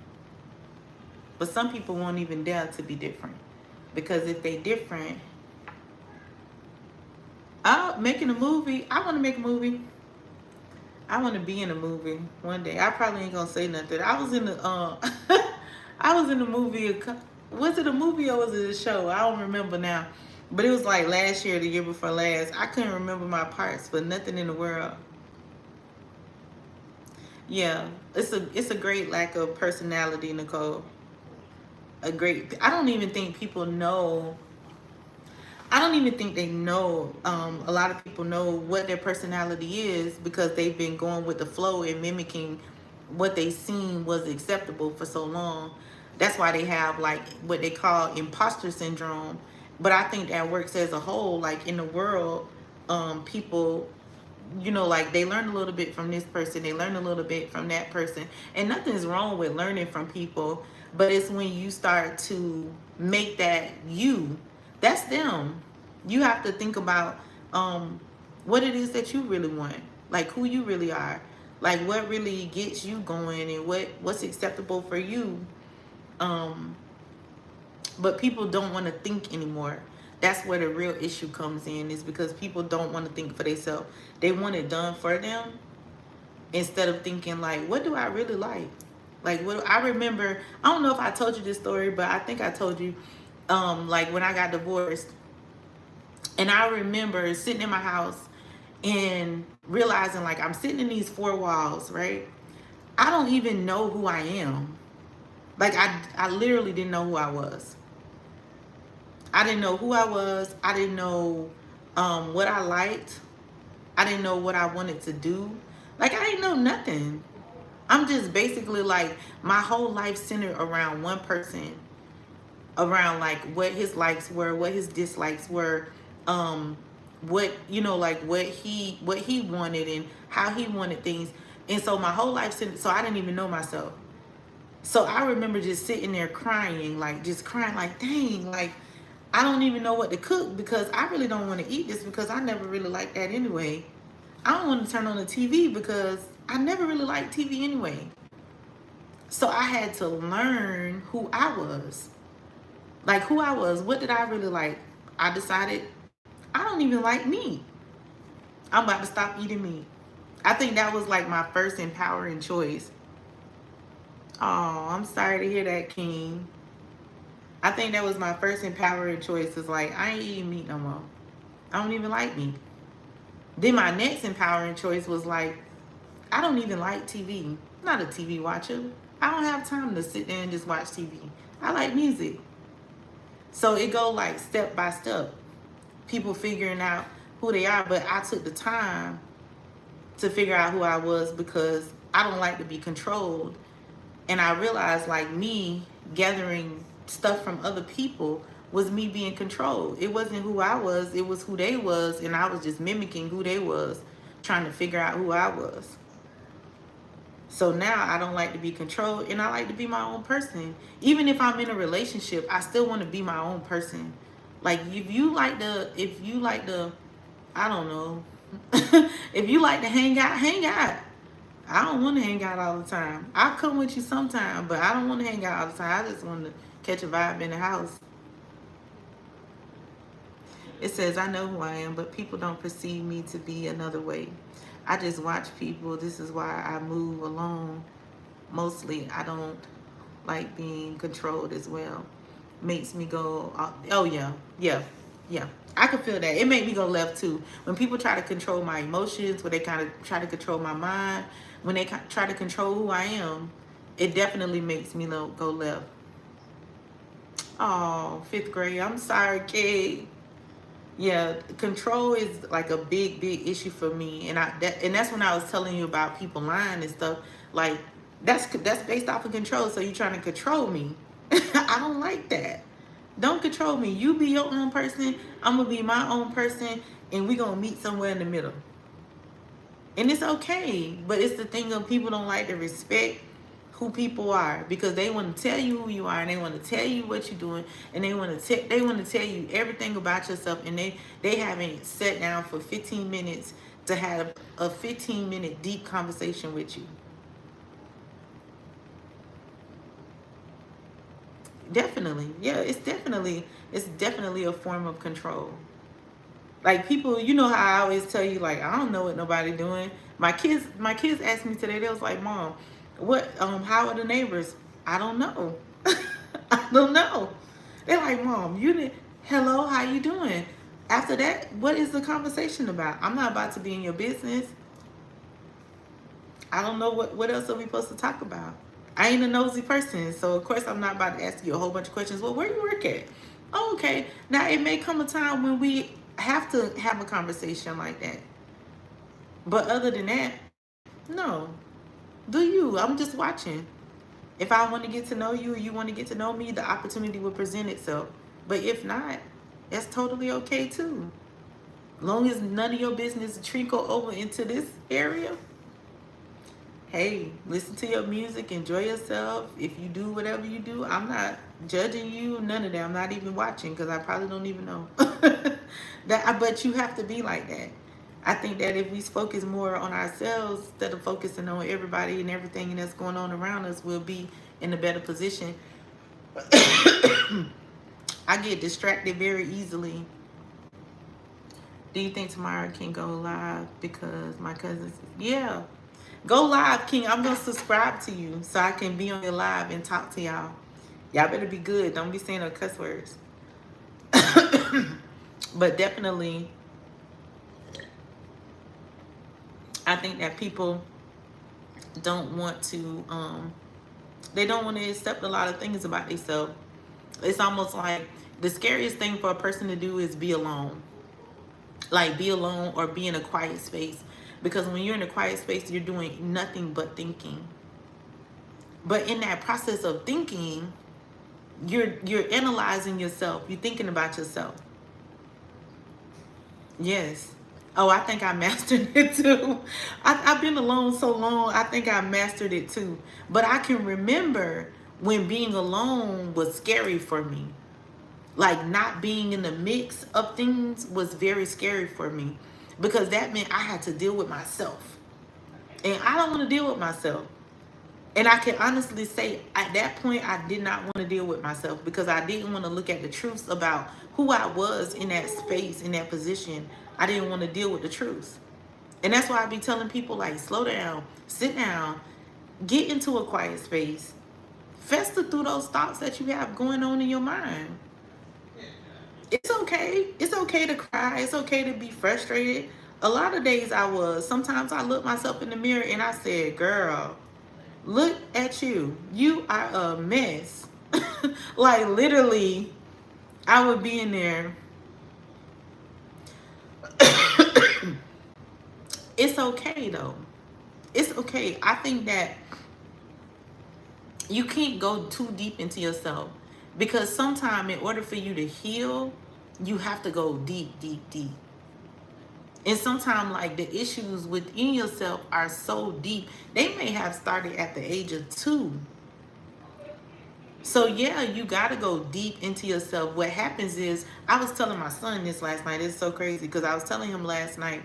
But some people won't even dare to be different. Because if they different, making a movie, I want to make a movie. I want to be in a movie one day. I probably ain't gonna say nothing. I was in the I was in the movie. Was it a movie or was it a show? I don't remember now. But it was like last year, the year before last. I couldn't remember my parts for nothing in the world. Yeah, it's a great lack of personality, Nicole. A great. I don't even think people know. I don't even think they know. A lot of people know what their personality is because they've been going with the flow and mimicking what they seen was acceptable for so long. That's why they have like what they call imposter syndrome. But I think that works as a whole. Like in the world, people, you know, like they learn a little bit from this person, they learn a little bit from that person, and nothing's wrong with learning from people. But it's when you start to make that you, that's them. You have to think about what it is that you really want, like who you really are, like what really gets you going, and what's acceptable for you. But people don't want to think anymore. That's where the real issue comes in, is because people don't want to think for themselves. They want it done for them instead of thinking like, what do I really like? Like what I remember, I don't know if I told you this story, but I think I told you, like when I got divorced, and I remember sitting in my house and realizing like I'm sitting in these four walls, right? I don't even know who I am. Like I literally didn't know who I was. I didn't know who I was. I didn't know what I liked. I didn't know what I wanted to do. Like I didn't know nothing. I'm just basically like my whole life centered around one person, around like what his likes were, what his dislikes were, what, you know, like what he wanted and how he wanted things. And so my whole life centered, so I didn't even know myself. So I remember just sitting there crying, like just crying, like dang, like I don't even know what to cook because I really don't want to eat this because I never really liked that anyway. I don't want to turn on the TV because I never really liked TV anyway. So I had to learn who I was. Like who I was. What did I really like? I decided I don't even like meat. I'm about to stop eating meat. I think that was like my first empowering choice. Oh, I'm sorry to hear that, King. I think that was my first empowering choice. Is like, I ain't eating meat no more. I don't even like meat. Then my next empowering choice was like, I don't even like TV. I'm not a TV watcher. I don't have time to sit there and just watch TV. I like music. So it go like step by step. People figuring out who they are, but I took the time to figure out who I was because I don't like to be controlled. And I realized like me gathering stuff from other people was me being controlled. It wasn't who I was, it was who they was, and I was just mimicking who they was, trying to figure out who I was. So now I don't like to be controlled and I like to be my own person. Even if I'm in a relationship, I still want to be my own person. Like if you like to, I don't know, if you like to hang out, hang out. I don't want to hang out all the time. I'll come with you sometime, but I don't want to hang out all the time. I just want to catch a vibe in the house. It says, I know who I am, but people don't perceive me to be another way. I just watch people. This is why I move alone. Mostly, I don't like being controlled as well. Makes me go, oh yeah, yeah, yeah. I can feel that. It made me go left too. When people try to control my emotions, when they kind of try to control my mind, when they try to control who I am, it definitely makes me go left. Oh, fifth grade. I'm sorry, kid. Yeah, control is like a big issue for me, and that's when I was telling you about people lying and stuff. Like that's based off of control. So you're trying to control me. I don't like that. Don't control me. You be your own person. I'm gonna be my own person, and we gonna meet somewhere in the middle. And it's okay, but it's the thing of people don't like to respect who people are because they want to tell you who you are and they want to tell you what you're doing and they want to tell you everything about yourself, and they haven't sat down for 15 minutes to have a 15-minute deep conversation with you. Definitely. Yeah, it's definitely a form of control. Like people, you know how I always tell you, like, I don't know what nobody doing. My kids asked me today, they was like, Mom, how are the neighbors? I don't know. I don't know. They're like, Mom, you did hello, how you doing? After that, what is the conversation about? I'm not about to be in your business. I don't know what else are we supposed to talk about. I ain't a nosy person, so of course I'm not about to ask you a whole bunch of questions. Well, where you work at? Oh, okay. Now it may come a time when we have to have a conversation like that. But other than that, no. Do you? I'm just watching. If I want to get to know you or you want to get to know me, the opportunity will present itself. But if not, that's totally okay too. Long as none of your business trickle over into this area, hey, listen to your music, enjoy yourself. If you do whatever you do, I'm not judging you, none of that. I'm not even watching because I probably don't even know. But you have to be like that. I think that if we focus more on ourselves instead of focusing on everybody and everything that's going on around us, we'll be in a better position. I get distracted very easily. Do you think tomorrow can go live? Because my cousins, yeah. Go live, King. I'm going to subscribe to you so I can be on your live and talk to y'all. Y'all better be good. Don't be saying no cuss words. But definitely, I think that people don't want to, they don't want to accept a lot of things about themselves. It's almost like the scariest thing for a person to do is be alone. Like be alone or be in a quiet space. Because when you're in a quiet space, you're doing nothing but thinking. But in that process of thinking, you're analyzing yourself. You're thinking about yourself. Yes. Oh, I think I mastered it too. I've been alone so long, I think I mastered it too. But I can remember when being alone was scary for me. Like not being in the mix of things was very scary for me. Because that meant I had to deal with myself. And I don't want to deal with myself. And I can honestly say at that point, I did not want to deal with myself because I didn't want to look at the truths about who I was in that space, in that position. I didn't want to deal with the truth. And that's why I be telling people like, slow down, sit down, get into a quiet space, fester through those thoughts that you have going on in your mind. It's okay. It's okay to cry. It's okay to be frustrated. A lot of days I was. Sometimes I look myself in the mirror and I said, girl, look at you. You are a mess. Like literally, I would be in there. It's okay though. It's okay. I think that you can't go too deep into yourself because sometimes in order for you to heal, you have to go deep. And sometimes like the issues within yourself are so deep. They may have started at the age of 2. So yeah, you got to go deep into yourself. What happens is, I was telling my son this last night. It's so crazy because I was telling him last night,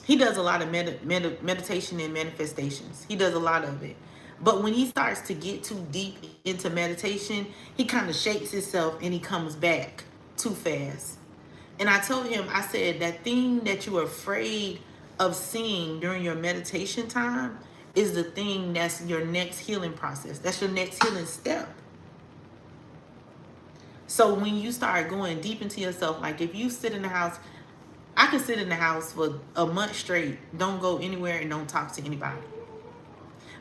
He does a lot of meditation and manifestations. He does a lot of it. But when he starts to get too deep into meditation, he kind of shakes himself and he comes back too fast. And I told him, I said, that thing that you're afraid of seeing during your meditation time is the thing that's your next healing process. That's your next healing step. So when you start going deep into yourself, like if you sit in the house, I can sit in the house for a month straight, don't go anywhere and don't talk to anybody.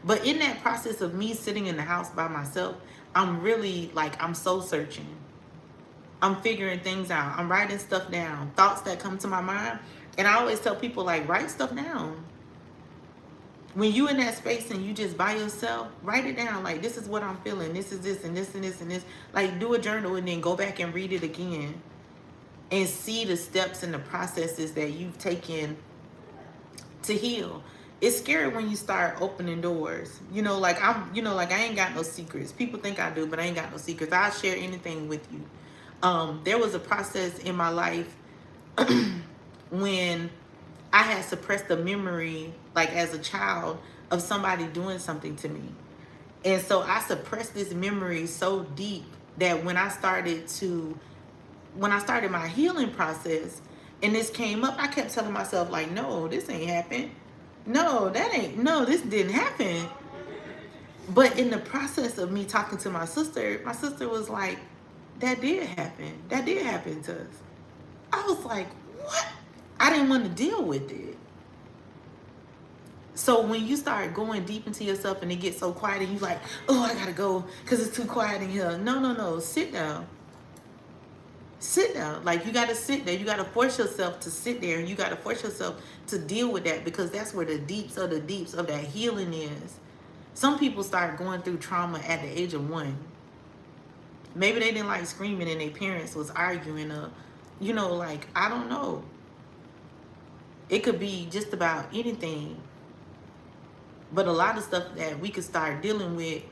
But in that process of me sitting in the house by myself, I'm really like, I'm soul searching. I'm figuring things out. I'm writing stuff down, thoughts that come to my mind. And I always tell people, like, write stuff down. When you in that space and you just by yourself, write it down. Like, this is what I'm feeling. This is this and this and this and this. Like, do a journal and then go back and read it again and see the steps and the processes that you've taken to heal. It's scary when you start opening doors. Like I ain't got no secrets. People think I do, but I ain't got no secrets. I'll share anything with you. There was a process in my life when I had suppressed a memory, like as a child, of somebody doing something to me. And so I suppressed this memory so deep that when I started my healing process and this came up, I kept telling myself, like, no, this ain't happened. No, this didn't happen. But in the process of me talking to my sister was like, that did happen. That did happen to us. I was like, what? I didn't want to deal with it. So when you start going deep into yourself and it gets so quiet and you're like, oh, I gotta go because it's too quiet in here. No. Sit down. Sit down. Like, you gotta sit there. You gotta force yourself to sit there, and you gotta force yourself to deal with that, because that's where the deeps of that healing is. Some people start going through trauma at the age of 1. Maybe they didn't like screaming and their parents was arguing, like, I don't know. It could be just about anything. But a lot of stuff that we could start dealing with,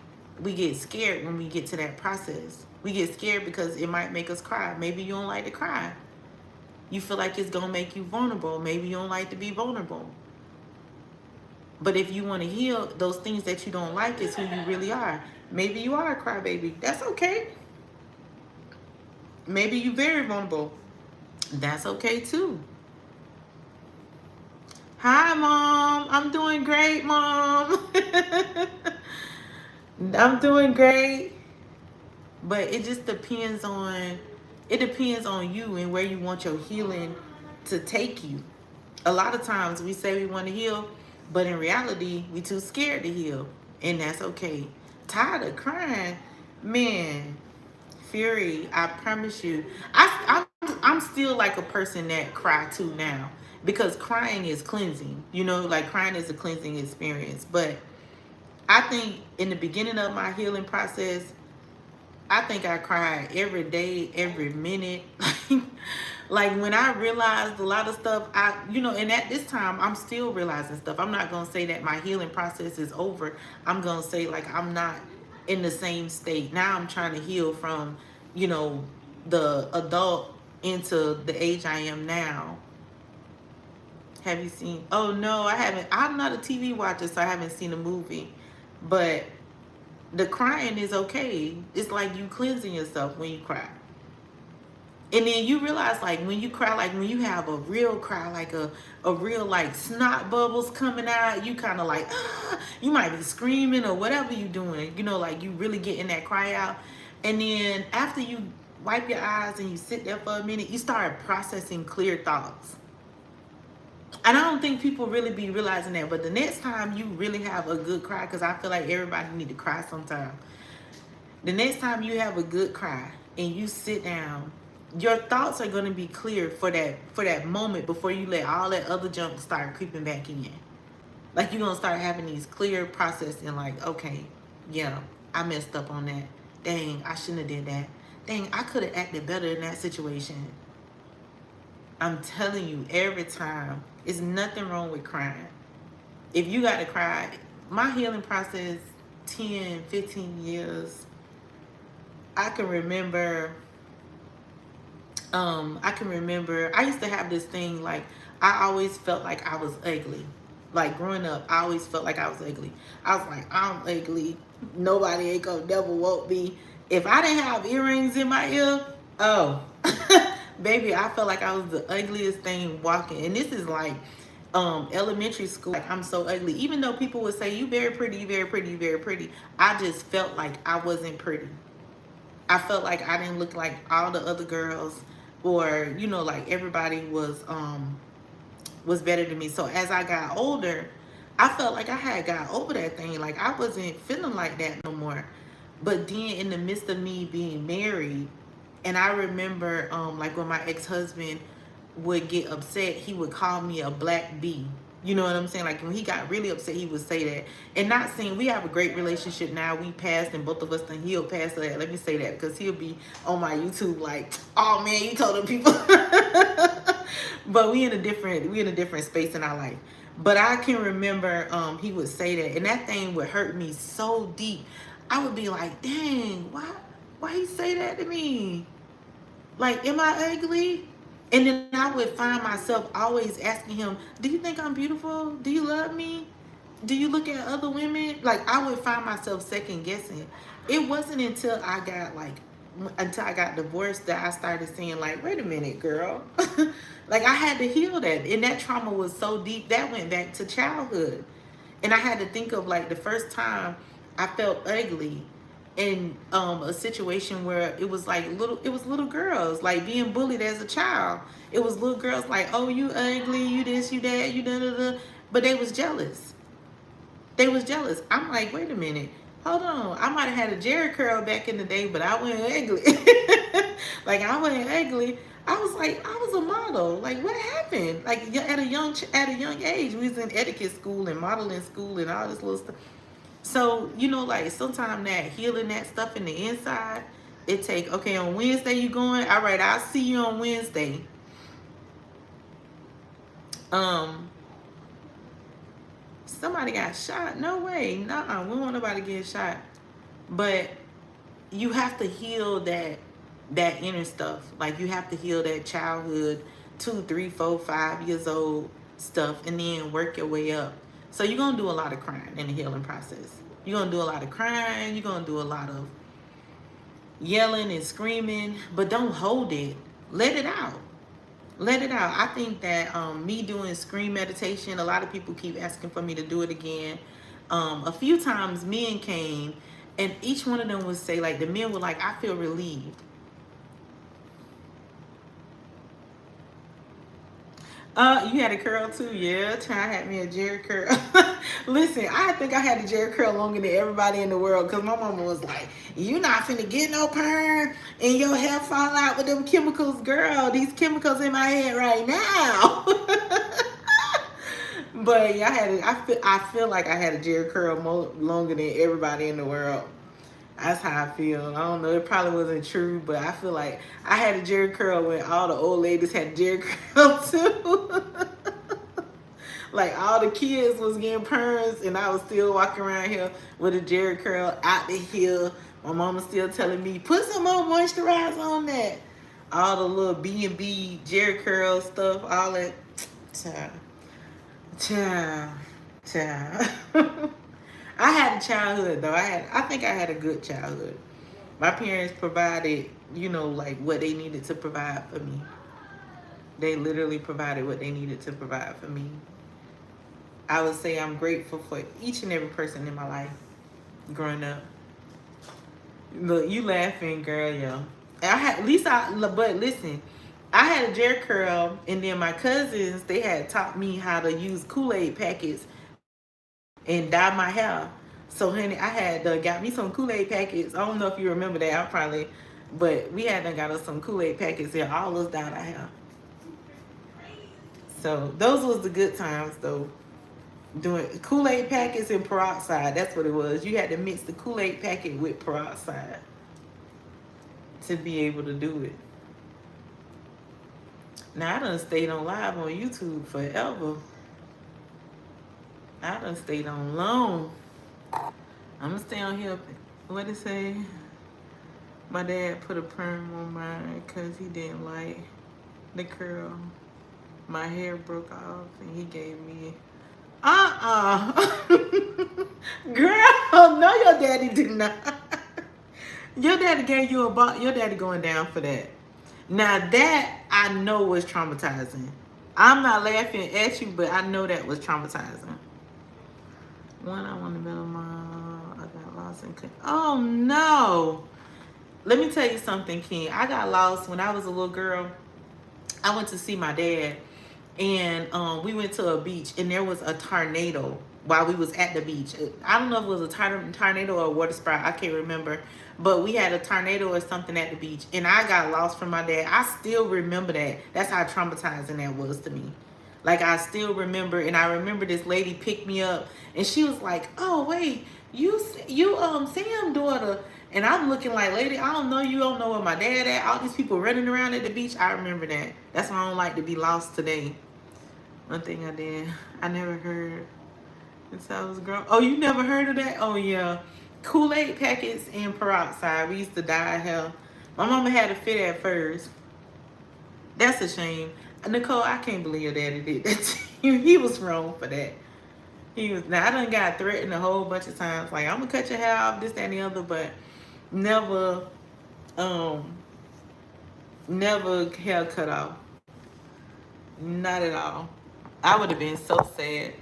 we get scared when we get to that process. We get scared because it might make us cry. Maybe you don't like to cry. You feel like it's going to make you vulnerable. Maybe you don't like to be vulnerable. But if you want to heal, those things that you don't like is who you really are. Maybe you are a crybaby. That's okay. Maybe you're very vulnerable. That's okay too. Hi, Mom. I'm doing great, Mom. I'm doing great. But it just depends on you and where you want your healing to take you. A lot of times we say we want to heal, but in reality, we too scared to heal. And that's okay. Tired of crying? Man, Fury, I promise you. I'm still like a person that cry too now. Because crying is cleansing. Like crying is a cleansing experience. But I think in the beginning of my healing process, I think I cried every day, every minute. Like when I realized a lot of stuff, and at this time, I'm still realizing stuff. I'm not going to say that my healing process is over. I'm going to say, like, I'm not in the same state. Now I'm trying to heal from, the adult into the age I am now. Have you seen? Oh, no, I haven't. I'm not a TV watcher, so I haven't seen a movie. But the crying is okay. It's like you cleansing yourself when you cry. And then you realize, like, when you cry, like when you have a real cry, like a real, like, snot bubbles coming out, you kind of like, you might be screaming or whatever you're doing, like you really getting that cry out. And then after you wipe your eyes and you sit there for a minute, you start processing clear thoughts. And I don't think people really be realizing that. But the next time you really have a good cry, because I feel like everybody need to cry sometime. The next time you have a good cry and you sit down, your thoughts are going to be clear for that moment before you let all that other junk start creeping back in. Like, you're going to start having these clear processing, like, okay, yeah, I messed up on that. Dang, I shouldn't have did that. Dang, I could have acted better in that situation. I'm telling you, every time, it's nothing wrong with crying. If you got to cry, my healing process, 10, 15 years, I can remember, I used to have this thing, like, I always felt like I was ugly. Like growing up, I always felt like I was ugly. I was like, I'm ugly. Nobody ain't gonna never want me. If I didn't have earrings in my ear, oh, baby, I felt like I was the ugliest thing walking. And this is like elementary school. Like, I'm so ugly. Even though people would say, you very pretty, you very pretty, you very pretty. I just felt like I wasn't pretty. I felt like I didn't look like all the other girls, or you know, like everybody was better than me. So as I got older, I felt like I had got over that thing. Like I wasn't feeling like that no more. But then in the midst of me being married, and I remember like when my ex-husband would get upset, he would call me a black bee. You know what I'm saying? Like when he got really upset, he would say that. And not saying we have a great relationship now. We passed, and both of us done healed past that. Let me say that, because he'll be on my YouTube like, oh man, you told them people. But we in a different space in our life. But I can remember he would say that, and that thing would hurt me so deep. I would be like, dang, why he say that to me? Like, am I ugly? And then I would find myself always asking him, do you think I'm beautiful? Do you love me? Do you look at other women? Like, I would find myself second guessing. It wasn't until I got divorced that I started saying, like, wait a minute, girl. Like, I had to heal that. And that trauma was so deep, that went back to childhood. And I had to think of, like, the first time I felt ugly in a situation where it was little girls, like being bullied as a child. It was little girls like, oh, you ugly, you this, you that, you da da da. But they was jealous. They was jealous. I'm like, wait a minute, hold on. I might have had a Jerry curl back in the day, but I wasn't ugly. Like I wasn't ugly. I was like, I was a model. Like, what happened? Like at a young age, we was in etiquette school and modeling school and all this little stuff. So, you know, like sometimes that healing that stuff in the inside, it take, okay, on Wednesday you going? All right, I'll see you on Wednesday. Somebody got shot? No way. Nuh-uh. We don't want nobody get shot. But you have to heal that inner stuff. Like you have to heal that childhood, 2, 3, 4, 5 years old stuff, and then work your way up. So you're going to do a lot of crying in the healing process. You're going to do a lot of crying. You're going to do a lot of yelling and screaming. But don't hold it. Let it out. Let it out. I think that me doing scream meditation, a lot of people keep asking for me to do it again. A few times men came, and each one of them would say, like, the men were like, I feel relieved. You had a curl too, yeah. Trying had me a Jerry curl. Listen, I think I had a Jerry curl longer than everybody in the world, because my mama was like, you not finna get no perm and your hair fall out with them chemicals, girl. These chemicals in my head right now. But yeah, I feel like I had a Jerry curl longer than everybody in the world. That's how I feel. I don't know. It probably wasn't true, but I feel like I had a Jerry curl when all the old ladies had Jerry curl too. Like all the kids was getting perms, and I was still walking around here with a Jerry curl out the hill. My mama still telling me, put some more moisturizer on that. All the little B&B Jerry curl stuff, all that. Child. I had a childhood though. I think I had a good childhood. My parents provided, you know, like what they needed to provide for me. They literally provided what they needed to provide for me. I would say I'm grateful for each and every person in my life growing up. Look, you laughing, girl, yo. But listen, I had a Jerry curl, and then my cousins, they had taught me how to use Kool-Aid packets and dye my hair. So honey, I had got me some Kool-Aid packets. I don't know if you remember that. But we had got us some Kool-Aid packets and all us dyed our hair. So those was the good times though. Doing Kool-Aid packets and peroxide. That's what it was. You had to mix the Kool-Aid packet with peroxide to be able to do it. Now I done stayed on live on YouTube forever. I done stayed on long. I'm gonna stay on here. What it say? My dad put a perm on mine because he didn't like the curl. My hair broke off and he gave me girl, no, your daddy did not. Your daddy gave you a ball. Your daddy going down for that. Now that I know was traumatizing. I'm not laughing at you, but I know that was traumatizing. One, I want to middle mom. I got lost in. Oh no! Let me tell you something, King. I got lost when I was a little girl. I went to see my dad, and we went to a beach, and there was a tornado while we was at the beach. I don't know if it was a tornado or a water spout. I can't remember. But we had a tornado or something at the beach, and I got lost from my dad. I still remember that. That's how traumatizing that was to me. Like, I still remember, and I remember this lady picked me up, and she was like, "Oh wait, you Sam daughter." And I'm looking like, "Lady, I don't know you. Don't know where my dad at. All these people running around at the beach." I remember that. That's why I don't like to be lost today. One thing I did, I never heard since I was grown. Oh, you never heard of that? Oh yeah. Kool-Aid packets and peroxide. We used to dye hair. My mama had a fit at first. That's a shame. Nicole, I can't believe your daddy did that to you. He was wrong for that. He was. Now, I done got threatened a whole bunch of times. Like, I'm going to cut your hair off, this, that, and the other. But never hair cut off. Not at all. I would have been so sad.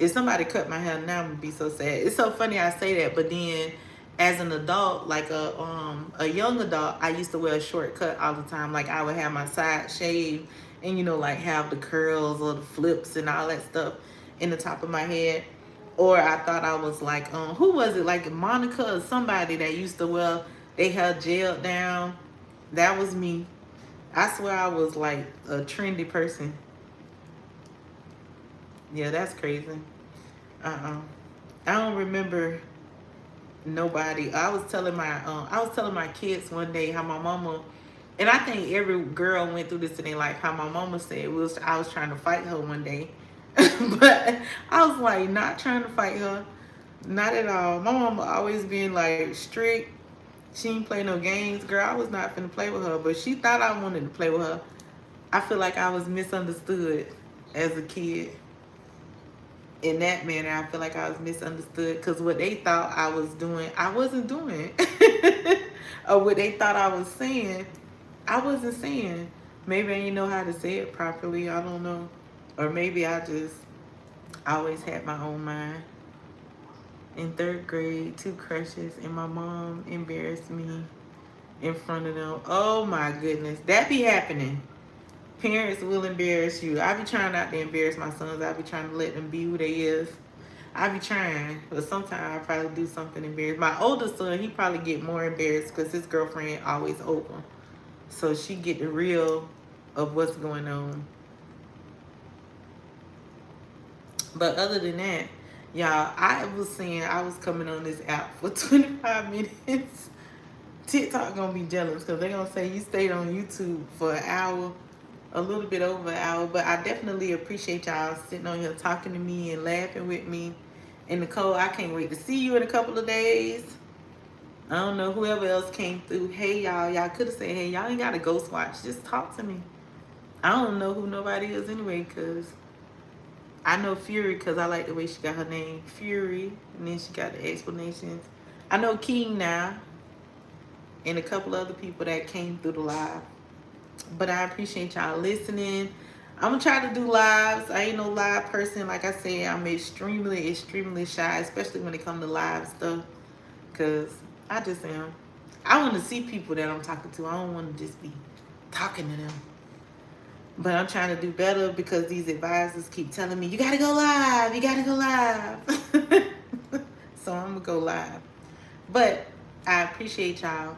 If somebody cut my hair now, I'm gonna be so sad. It's so funny I say that, but then as an adult, like a young adult, I used to wear a short cut all the time. Like, I would have my side shaved and, you know, like have the curls or the flips and all that stuff in the top of my head. Or I thought I was like, who was it? Like Monica or somebody that used to wear they hair gelled down. That was me. I swear I was like a trendy person. Yeah, that's crazy. I don't remember nobody. I was telling my kids one day how my mama, and I think every girl went through this in their life, how my mama said I was trying to fight her one day. But I was like, not trying to fight her. Not at all. My mama always been like strict. She didn't play no games. Girl, I was not finna play with her, but she thought I wanted to play with her. I feel like I was misunderstood as a kid. In that manner, I feel like I was misunderstood because what they thought I was doing, I wasn't doing. Or what they thought I was saying, I wasn't saying. Maybe I didn't know how to say it properly. I don't know. Or maybe I just always had my own mind. In 3rd grade, 2 crushes, and my mom embarrassed me in front of them. Oh my goodness. That be happening. Parents will embarrass you. I be trying not to embarrass my sons. I be trying to let them be who they is. I be trying, but sometimes I probably do something embarrassing. My oldest son, he probably get more embarrassed because his girlfriend always open. So she get the real of what's going on. But other than that, y'all, I was saying I was coming on this app for 25 minutes. TikTok gonna be jealous because they're gonna say you stayed on YouTube for an hour. A little bit over an hour, but I definitely appreciate y'all sitting on here talking to me and laughing with me. And Nicole, I can't wait to see you in a couple of days. I don't know whoever else came through. Hey y'all, y'all could have said, hey, y'all ain't got to ghost watch. Just talk to me. I don't know who nobody is anyway, because I know Fury because I like the way she got her name, Fury, and then she got the explanations. I know King now, and a couple other people that came through the live. But I appreciate y'all listening. I'm gonna try to do lives. I ain't no live person. Like I said, I'm extremely, extremely shy, especially when it comes to live stuff. Because I just am. I want to see people that I'm talking to. I don't want to just be talking to them. But I'm trying to do better because these advisors keep telling me, you got to go live. You got to go live. So I'm going to go live. But I appreciate y'all.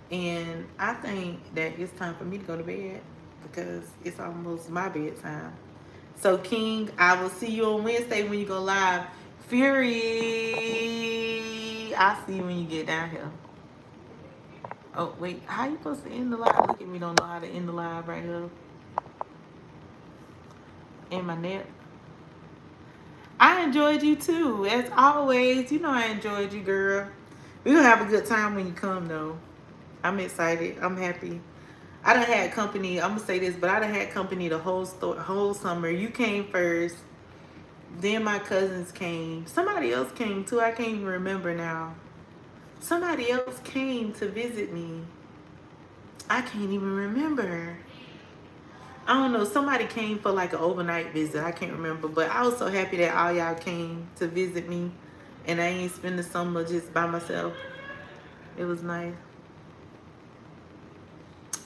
And I think that it's time for me to go to bed because it's almost my bedtime. So, King, I will see you on Wednesday when you go live. Fury, I'll see you when you get down here. Oh, wait, how you supposed to end the live? Look at me, don't know how to end the live right here. In my net. I enjoyed you too, as always. You know I enjoyed you, girl. We're going to have a good time when you come, though. I'm excited. I'm happy. I done had company. I'm gonna say this, but I done had company the whole summer. You came first, then my cousins came. Somebody else came too. I can't even remember now. Somebody else came to visit me. I can't even remember. I don't know. Somebody came for like an overnight visit. I can't remember. But I was so happy that all y'all came to visit me. And I ain't spend the summer just by myself. It was nice.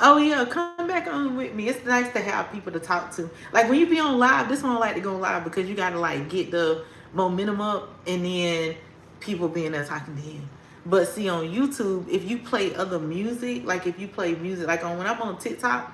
Oh yeah, come back on with me. It's nice to have people to talk to. Like when you be on live, this one I like to go live because you gotta like get the momentum up and then people being there talking to you. But see on YouTube, if you play other music, like if you play music, like when I'm on TikTok,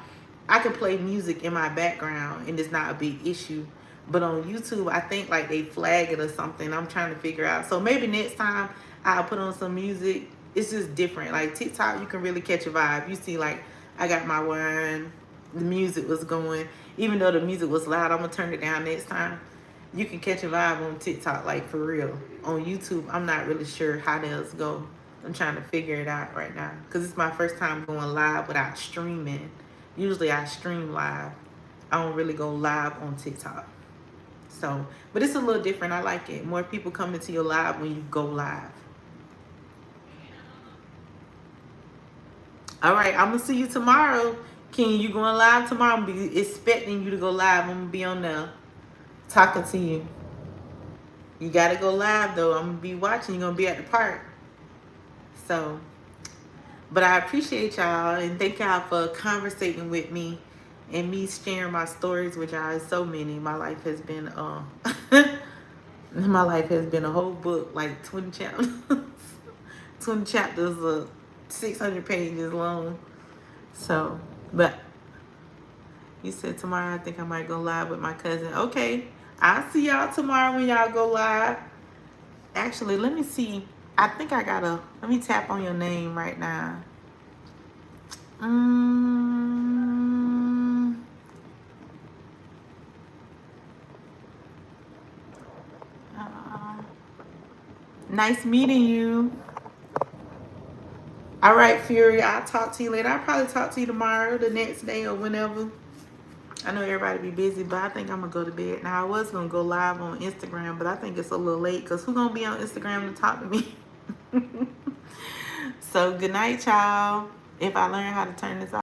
I can play music in my background and it's not a big issue. But on YouTube, I think like they flag it or something. I'm trying to figure out. So maybe next time I'll put on some music. It's just different. Like TikTok, you can really catch a vibe. You see like I got my wine, the music was going. Even though the music was loud, I'm gonna turn it down next time. You can catch a vibe on TikTok, like for real. On YouTube, I'm not really sure how those go. I'm trying to figure it out right now because it's my first time going live without streaming. Usually I stream live. I don't really go live on TikTok. So, but it's a little different. I like it. More people come into your live when you go live. All right, I'm gonna see you tomorrow. King, you going live tomorrow? I'm gonna be expecting you to go live. I'm gonna be on there talking to you. You gotta go live though. I'm gonna be watching. You're gonna be at the park. So, but I appreciate y'all and thank y'all for conversating with me and me sharing my stories with y'all. So many. My life has been my life has been a whole book, like 20 chapters. 20 chapters of 600 pages long. So, but you said tomorrow I think I might go live with my cousin. Okay, I'll see y'all tomorrow when y'all go live. Actually, let me see. I think I gotta, let me tap on your name right now. Nice meeting you. All right, Fury, I'll talk to you later. I'll probably talk to you tomorrow, the next day, or whenever. I know everybody be busy, but I think I'm going to go to bed. Now, I was going to go live on Instagram, but I think it's a little late because who's going to be on Instagram to talk to me? So, good night, y'all. If I learn how to turn this off.